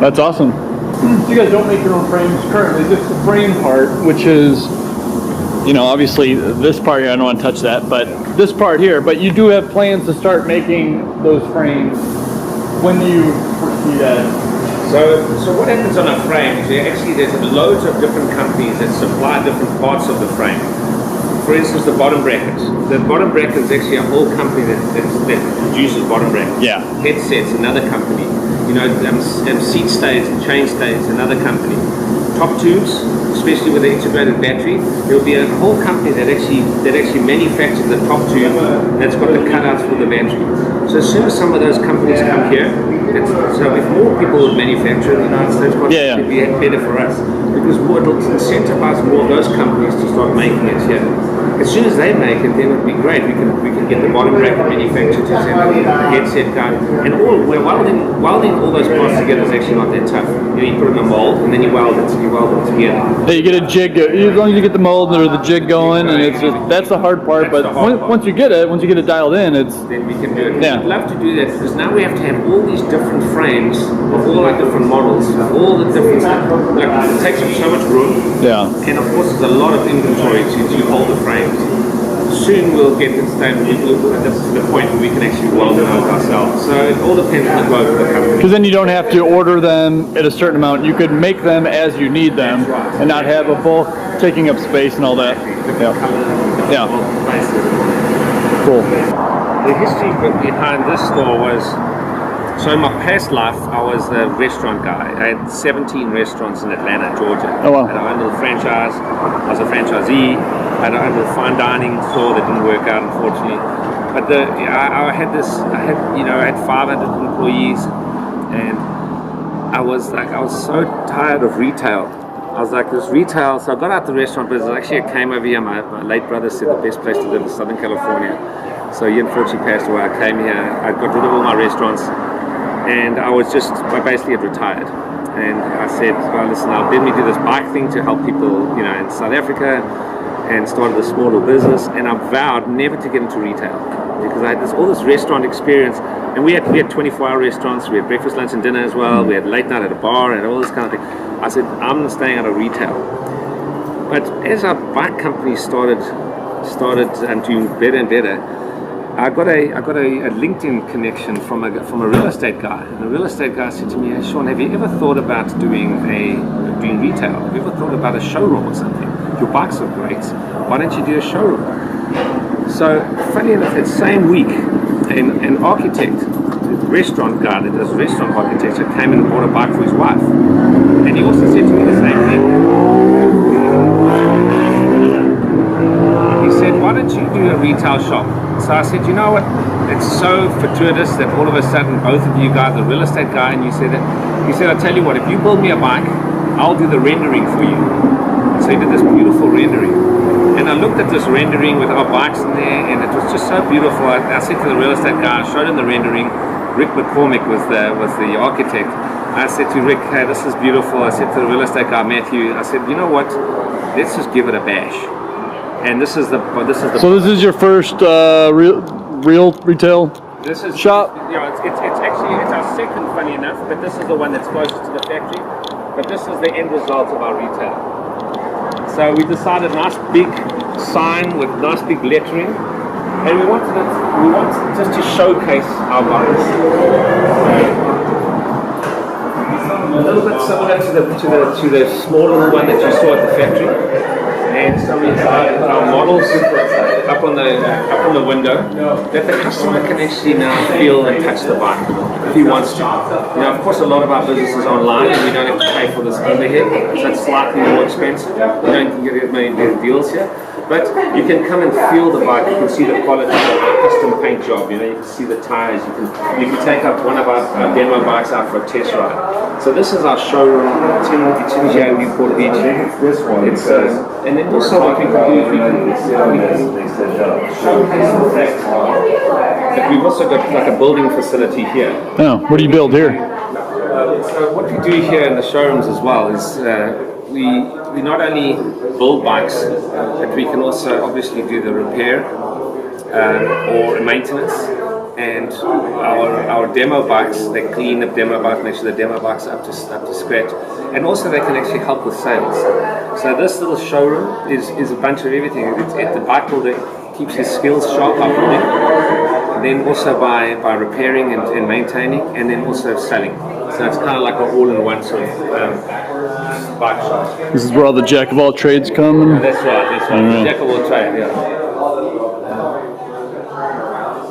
that's awesome. So you guys don't make your own frames currently, just the frame part, which is, obviously this part here, I don't want to touch that, but this part here, but you do have plans to start making those frames. When do you foresee that? So what happens on a frame is there's loads of different companies that supply different parts of the frame. For instance, the bottom brackets. The bottom bracket is actually a whole company that produces bottom brackets. Yeah. Headsets, another company. Seat stays and chain stays, another company. Top tubes, especially with the integrated battery, there will be a whole company that actually manufactures the top tube that's got the cutouts for the battery. So as soon as some of those companies come here, so if more people would manufacture in the United States, it'd be better for us, because it'll incentivize more of those companies to start making it here. As soon as they make it, then it'd be great. We can get the bottom bracket manufactured to the headset guy, and we're welding all those parts together is actually not that tough. You put it in a mold and then you weld it together. Yeah, you get a jig. As long as you get the mold or the jig going, and that's the hard part. But once you get it dialed in, then we can do it. Yeah. We'd love to do that, because now we have to have all these different frames of all our different models, all the different stuff. Like, it takes up so much room. Yeah. And of course, there's a lot of inventory to hold the frames. Soon we'll get to the point where we can actually weld them out ourselves. So it all depends on the growth of the company. Because then you don't have to order them at a certain amount. You could make them as you need them, and not have a bulk taking up space and all that. Yeah. Cool. The history behind this store was, so in my past life, I was a restaurant guy. I had 17 restaurants in Atlanta, Georgia. Oh, wow. I had my own little franchise. I was a franchisee. I had a little fine dining store that didn't work out, unfortunately. But I had 500 employees, and I was so tired of retail. I was like, this retail, so I got out the restaurant business. Actually, I came over here. My late brother said the best place to live is Southern California. So he unfortunately passed away. I came here. I got rid of all my restaurants, and I basically had retired. And I said, well, listen, let me do this bike thing to help people, in South Africa, and started a small little business. And I vowed never to get into retail, because I had all this restaurant experience. And we had 24-hour restaurants. We had breakfast, lunch, and dinner as well. We had late night at a bar and all this kind of thing. I said, I'm staying out of retail. But as our bike company started doing better and better, I got a LinkedIn connection from a real estate guy, and the real estate guy said to me, hey, Sean, have you ever thought about doing retail? Have you ever thought about a showroom or something? Your bikes are great. Why don't you do a showroom? So funny enough, that same week, an architect, a restaurant guy that does restaurant architecture, came and bought a bike for his wife, and he also said to me the same thing. He said, why don't you do a retail shop? So I said, you know what, it's so fortuitous that all of a sudden both of you guys, the real estate guy and you said that, he said, I'll tell you what, if you build me a bike, I'll do the rendering for you. So he did this beautiful rendering. And I looked at this rendering with our bikes in there, and it was just so beautiful. I said to the real estate guy, I showed him the rendering. Rick McCormick was the architect. I said to Rick, hey, this is beautiful. I said to the real estate guy, Matthew, I said, you know what, let's just give it a bash. And this is the. So this is your first real retail This is shop? it's actually it's our second, funny enough, but this is the one that's closest to the factory. But this is the end result of our retail. So we decided nice big sign with nice big lettering, and we want just to showcase our bikes. A little bit similar to the small little one that you saw at the factory. And so we have our models up on the window that the customer can actually now feel and touch the bike if he wants to. Now, of course, a lot of our business is online, and we don't have to pay for this overhead, so it's slightly more expensive. You don't get as many deals here. But you can come and feel the bike. You can see the quality of the custom paint job. You can see the tires. You can take up one of our demo bikes out for a test ride. So this is our showroom. It's in here in Newport Beach. This one. It's and then also what we can do. We've also got like a building facility here. Oh, what do you build here? So what we do here in the showrooms as well is we not only build bikes, but we can also obviously do the repair or maintenance. And our demo bikes, they clean the demo bike, make sure the demo bike's up to scratch, and also they can actually help with sales. So this little showroom is a bunch of everything. It's at the bike builder, keeps his skills sharp up building, and then also by repairing and maintaining, and then also selling. So it's kind of like an all-in-one sort of bike shop. This is where all the jack of all trades come. And... That's right. Right. Jack of all trades, yeah.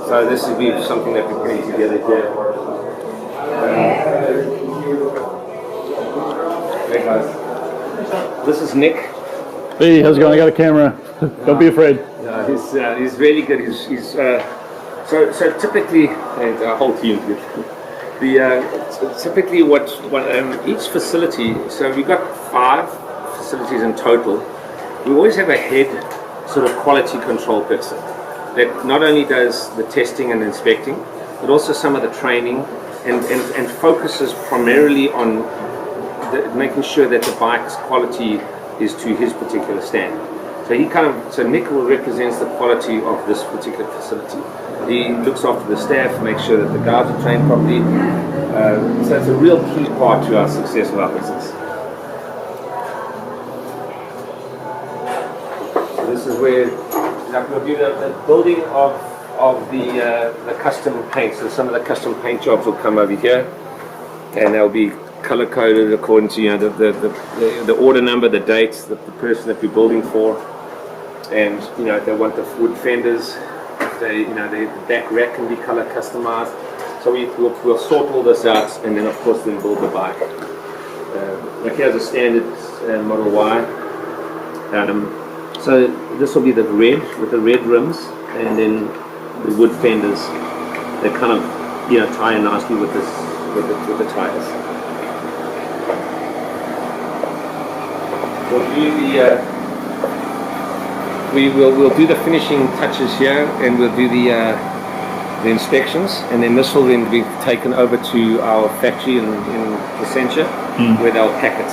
So this would be something that we bring together here. Hey guys. This is Nick. Hey, how's it going? I got a camera. Don't be afraid. He's really good. He's so typically, and our whole team's good. Typically what each facility. So we've got 5 facilities in total. We always have a head sort of quality control person that not only does the testing and inspecting, but also some of the training and focuses primarily on making sure that the bike's quality is to his particular standard. So Nick represents the quality of this particular facility. He looks after the staff, makes sure that the guards are trained properly. So it's a real key part to our success of our business. So this is where we'll do the building of the custom paint. So some of the custom paint jobs will come over here, and they'll be color coded according to the order number, the date, the person that we're building for, and if they want the wood fenders, if the back rack can be color customized. So we'll sort all this out, and then of course then build the bike. Like here's a standard Model Y. So this will be the red with the red rims, and then the wood fenders. They kind of tie in nicely with the tires. We'll do the finishing touches here, and we'll do the inspections, and then this will then be taken over to our factory in Placentia, where they'll pack it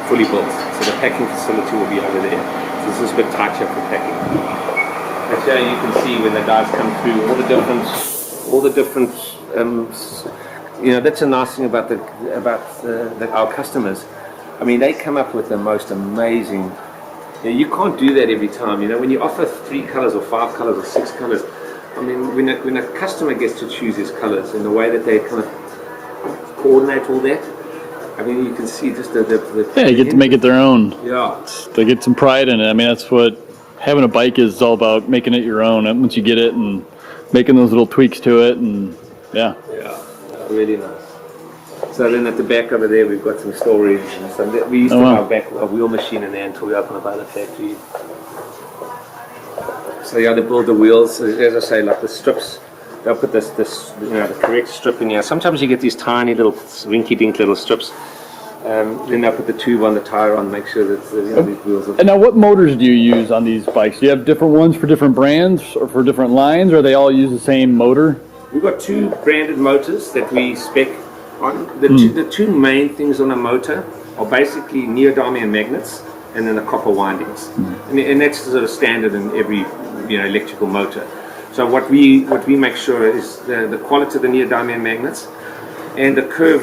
fully built. So the packing facility will be over there. So this is a bit tighter for packing. Actually, you can see when the guys come through all the different. That's a nice thing about our customers. I mean, they come up with the most amazing. You can't do that every time. When you offer 3 colors or 5 colors or 6 colors, I mean, when a customer gets to choose his colors and the way that they kind of coordinate all that, I mean, you can see just the you get to make it their own. Yeah. They get some pride in it. I mean, that's what having a bike is all about, making it your own. And once you get it and making those little tweaks to it, and yeah. Yeah, really nice. So then at the back over there, we've got some storage. And we used to have a wheel machine in there until we opened up our factory. So they build the wheels, as I say, like the strips. They'll put this the correct strip in here. Sometimes you get these tiny little rinky-dink little strips. Then they'll put the tube on the tire on, make sure that these wheels are... And now what motors do you use on these bikes? Do you have different ones for different brands or for different lines, or they all use the same motor? We've got 2 branded motors that we spec on. The two main things on a motor are basically neodymium magnets and then the copper windings. And that's sort of standard in every electrical motor. So what we make sure is the quality of the neodymium magnets and the curve,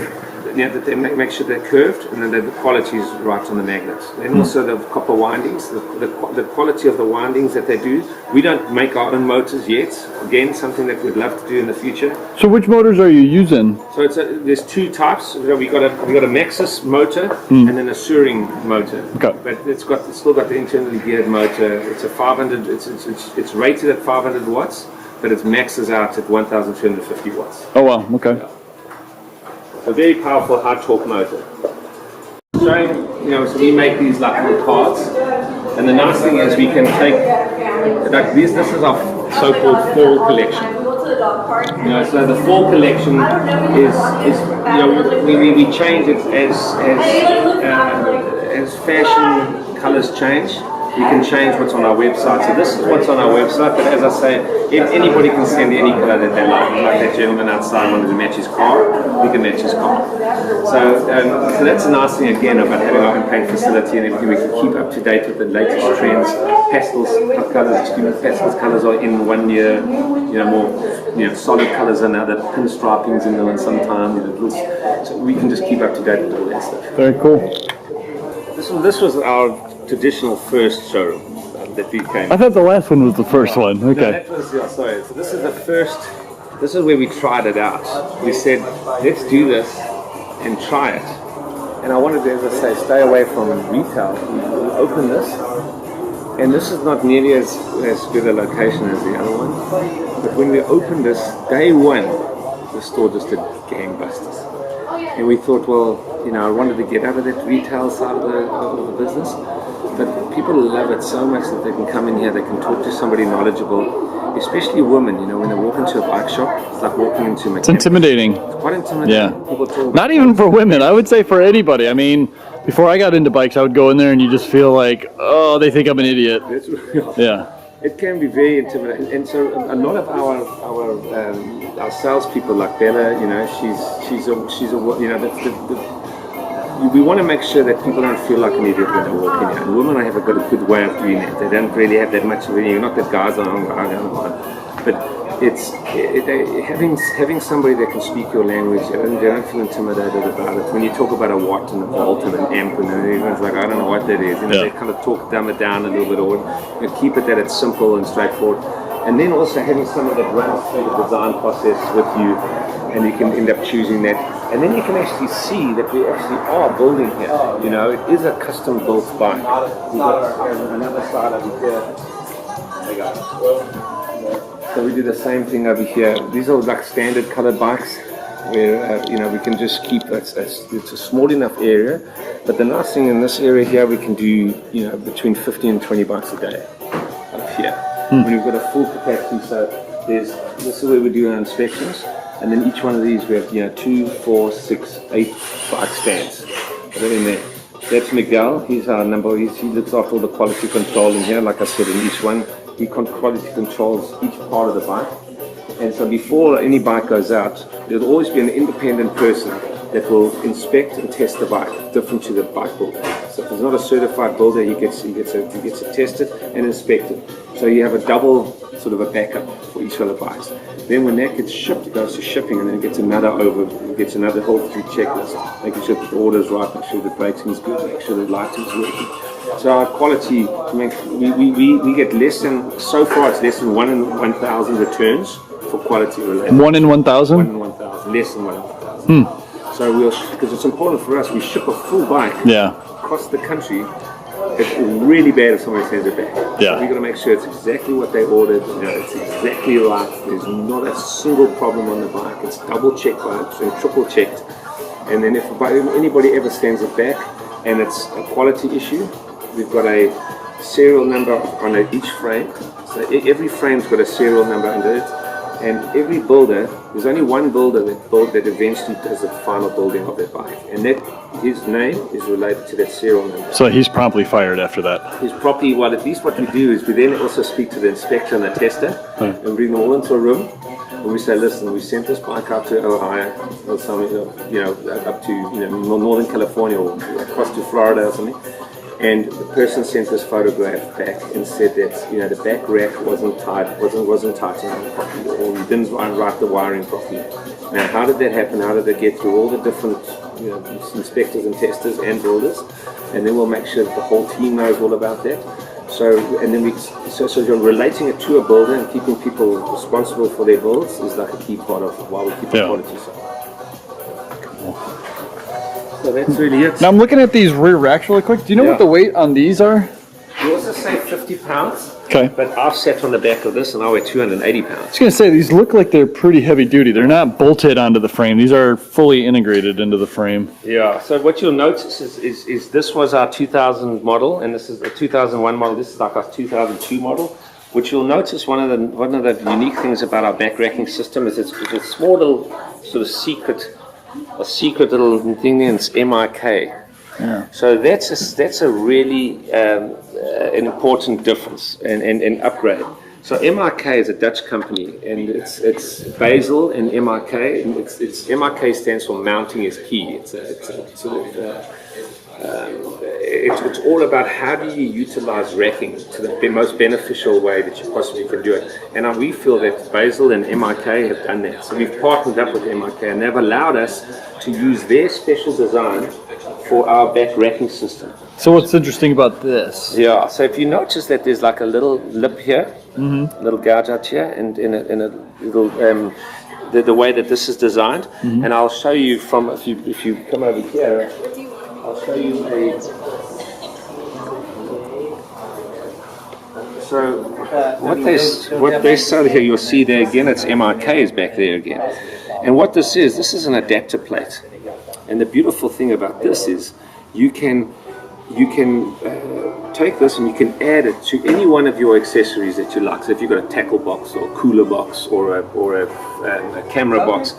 that they make sure they're curved, and then the quality is right on the magnets. And also the copper windings, the quality of the windings that they do. We don't make our own motors yet. Again, something that we'd love to do in the future. So which motors are you using? So there's two types. We got a Maxxis motor and then a Showroom motor. Okay. But it's still got the internally geared motor. It's a 500. It's rated at 500 watts, but its maxes out at 1,250 watts. Oh wow, okay. A very powerful high torque motor. Showing, so we make these like little cards, and the nice thing is we can take like this. This is our so-called fall collection. So the fall collection is we change it as fashion colors change. You can change what's on our website. So this is what's on our website, but as I say, if anybody can send any color that they like. Like that gentleman outside wanted to match his car, we can match his car. So that's a nice thing again about having our own paint facility and everything. We can keep up to date with the latest trends. Pastels colors are in 1 year, more solid colors are now, the pinstripings in them, and sometimes so we can just keep up to date with all that stuff. Very cool. This was our traditional first showroom that we came. I thought the last one was the first one. Okay. No, that was, sorry. So this is the first. This is where we tried it out. We said, let's do this and try it. And I wanted to, as I say, stay away from retail. We opened this, and this is not nearly as good a location as the other one. But when we opened this, day one, the store just did gangbusters. And we thought, well, I wanted to get out of that retail side of the business. But people love it so much that they can come in here, they can talk to somebody knowledgeable, especially women, when they walk into a bike shop, it's like walking into a mechanic. It's intimidating. It's quite intimidating. Yeah. People talk Not even for women, I would say for anybody. I mean, before I got into bikes, I would go in there and you just feel like, oh, they think I'm an idiot. That's real. Yeah. It can be very intimidating, and so a lot of our salespeople, like Bella, she's a we want to make sure that people don't feel like an idiot when they walk in here. And women have got a good way of doing that. They don't really have that much of it. Not that guys are, but it's having somebody that can speak your language. They don't feel intimidated about it. When you talk about a watt and a volt and an amp, and everyone's like, I don't know what that is. They kind of dumb it down a little bit, or keep it that it's simple and straightforward. And then also having someone that runs through the design process with you, and you can end up choosing that. And then you can actually see that we actually are building here. It is a custom built bike. We've got another side over here. There you go. So we do the same thing over here. These are like standard colored bikes where we can just keep it's a small enough area. But the nice thing in this area here, we can do between 50 and 20 bikes a day up here. When we've got a full capacity, so this is where we do our inspections. And then each one of these we have 2, 4, 6, 8 bike stands. They're in there. That's Miguel. He's our number. He looks after all the quality control in here. Like I said, in each one, he quality controls each part of the bike. And so before any bike goes out, there'll always be an independent person that will inspect and test the bike, different to the bike builder. So if there's not a certified builder, he gets it tested and inspected. So you have a double sort of a backup for each of the bikes. Then when that gets shipped, it goes to shipping, and then it gets another whole through checklist, making sure that the order is right, make sure the braking is good, make sure the lighting is working. So our quality, we get less than, so far it's less than 1 in 1,000 returns for quality related. 1 in 1,000? 1 in 1,000, less than 1 in 1,000. So because it's important for us, we ship a full bike across the country. It's really bad if somebody sends it back. Yeah. We've got to make sure it's exactly what they ordered. It's exactly right. There's not a single problem on the bike. It's double checked by us and triple checked. And then if anybody ever sends it back and it's a quality issue, we've got a serial number on each frame. So every frame's got a serial number under it. And every builder, there's only one builder that eventually does the final building of that bike. And his name is related to that serial number. So he's promptly fired after that. He's properly, well, at least what we do is we then also speak to the inspector and the tester and bring them all into a room. And we say, listen, we sent this bike out to Ohio or something, up to Northern California or across to Florida or something. And the person sent this photograph back and said that, you know, the back rack wasn't tightened properly, or you didn't write the wiring properly. Now, how did that happen? How did they get through all the different, you know, inspectors and testers and builders? And then we'll make sure that the whole team knows all about that. So, and then so you're relating it to a builder and keeping people responsible for their builds is like a key part of why we keep the quality so. So that's really it. Now I'm looking at these rear racks really quick. Do you know what the weight on these are? You also say 50 pounds. Okay. But I've sat on the back of this and I weigh 280 pounds. I was going to say, these look like they're pretty heavy duty. They're not bolted onto the frame. These are fully integrated into the frame. Yeah. So what you'll notice is this was our 2000 model, and this is a 2001 model. This is like our 2002 model. What you'll notice, one of the unique things about our back racking system is it's a small little sort of secret little thing, and it's MIK. Yeah. So that's a really an important difference and upgrade. So MIK is a Dutch company, and it's Basel and MIK, and it's MIK stands for mounting is key. It's all about how do you utilize racking to the most beneficial way that you possibly can do it. And we feel that Basel and MIK have done that. So we've partnered up with MIK, and they've allowed us to use their special design for our back racking system. So what's interesting about this? Yeah, so if you notice that there's like a little lip here, a little gouge out here, and in a little the way that this is designed, and I'll show you from if you come over here, I'll show you so what they sell here, you'll see there again, it's MIK is back there again, and what this is an adapter plate. And the beautiful thing about this is you can take this and you can add it to any one of your accessories that you like. So if you've got a tackle box or a cooler box or a camera box,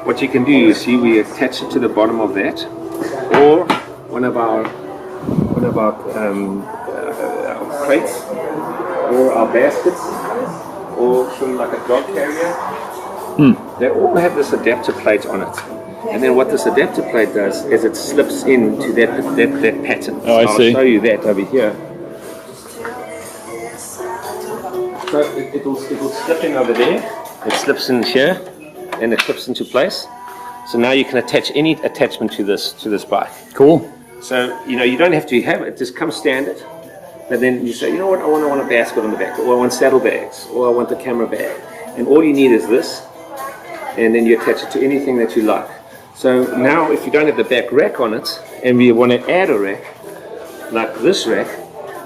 what you can do is see we attach it to the bottom of that, or one of our crates, or our baskets, or something like a dog carrier. They all have this adapter plate on it. And then what this adapter plate does is it slips into that pattern. Oh, I see. I'll show you that over here. So it'll slip in over there. It slips in here, and it clips into place. So now you can attach any attachment to this bike. Cool. So you don't have to have it. Just comes standard. But then you say, you know what? I want a basket on the back, or I want saddlebags, or I want the camera bag. And all you need is this, and then you attach it to anything that you like. So now if you don't have the back rack on it, and we want to add a rack, like this rack,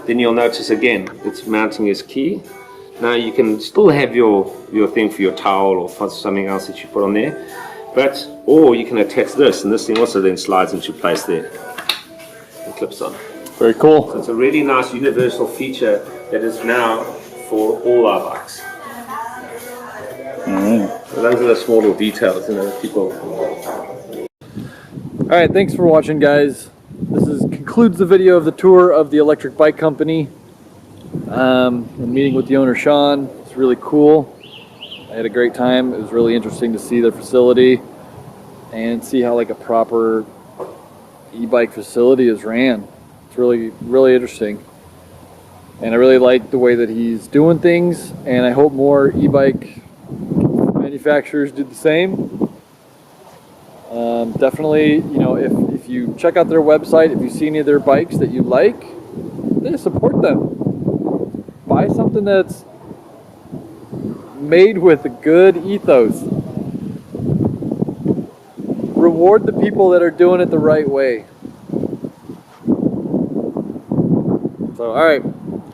then you'll notice again, its mounting is key. Now you can still have your thing for your towel or for something else that you put on there, or you can attach this, and this thing also then slides into place there and clips on. Very cool. So it's a really nice universal feature that is now for all our bikes. So those are the small little details, people. All right, thanks for watching, guys. This concludes the video of the tour of the electric bike company. I'm meeting with the owner, Sean. It's really cool. I had a great time. It was really interesting to see their facility and see how like a proper e-bike facility is ran. It's really, really interesting. And I really like the way that he's doing things, and I hope more e-bike manufacturers do the same. Definitely, if you check out their website, if you see any of their bikes that you like, then support them. Buy something that's made with a good ethos. Reward the people that are doing it the right way. So, alright,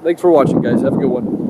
thanks for watching, guys. Have a good one.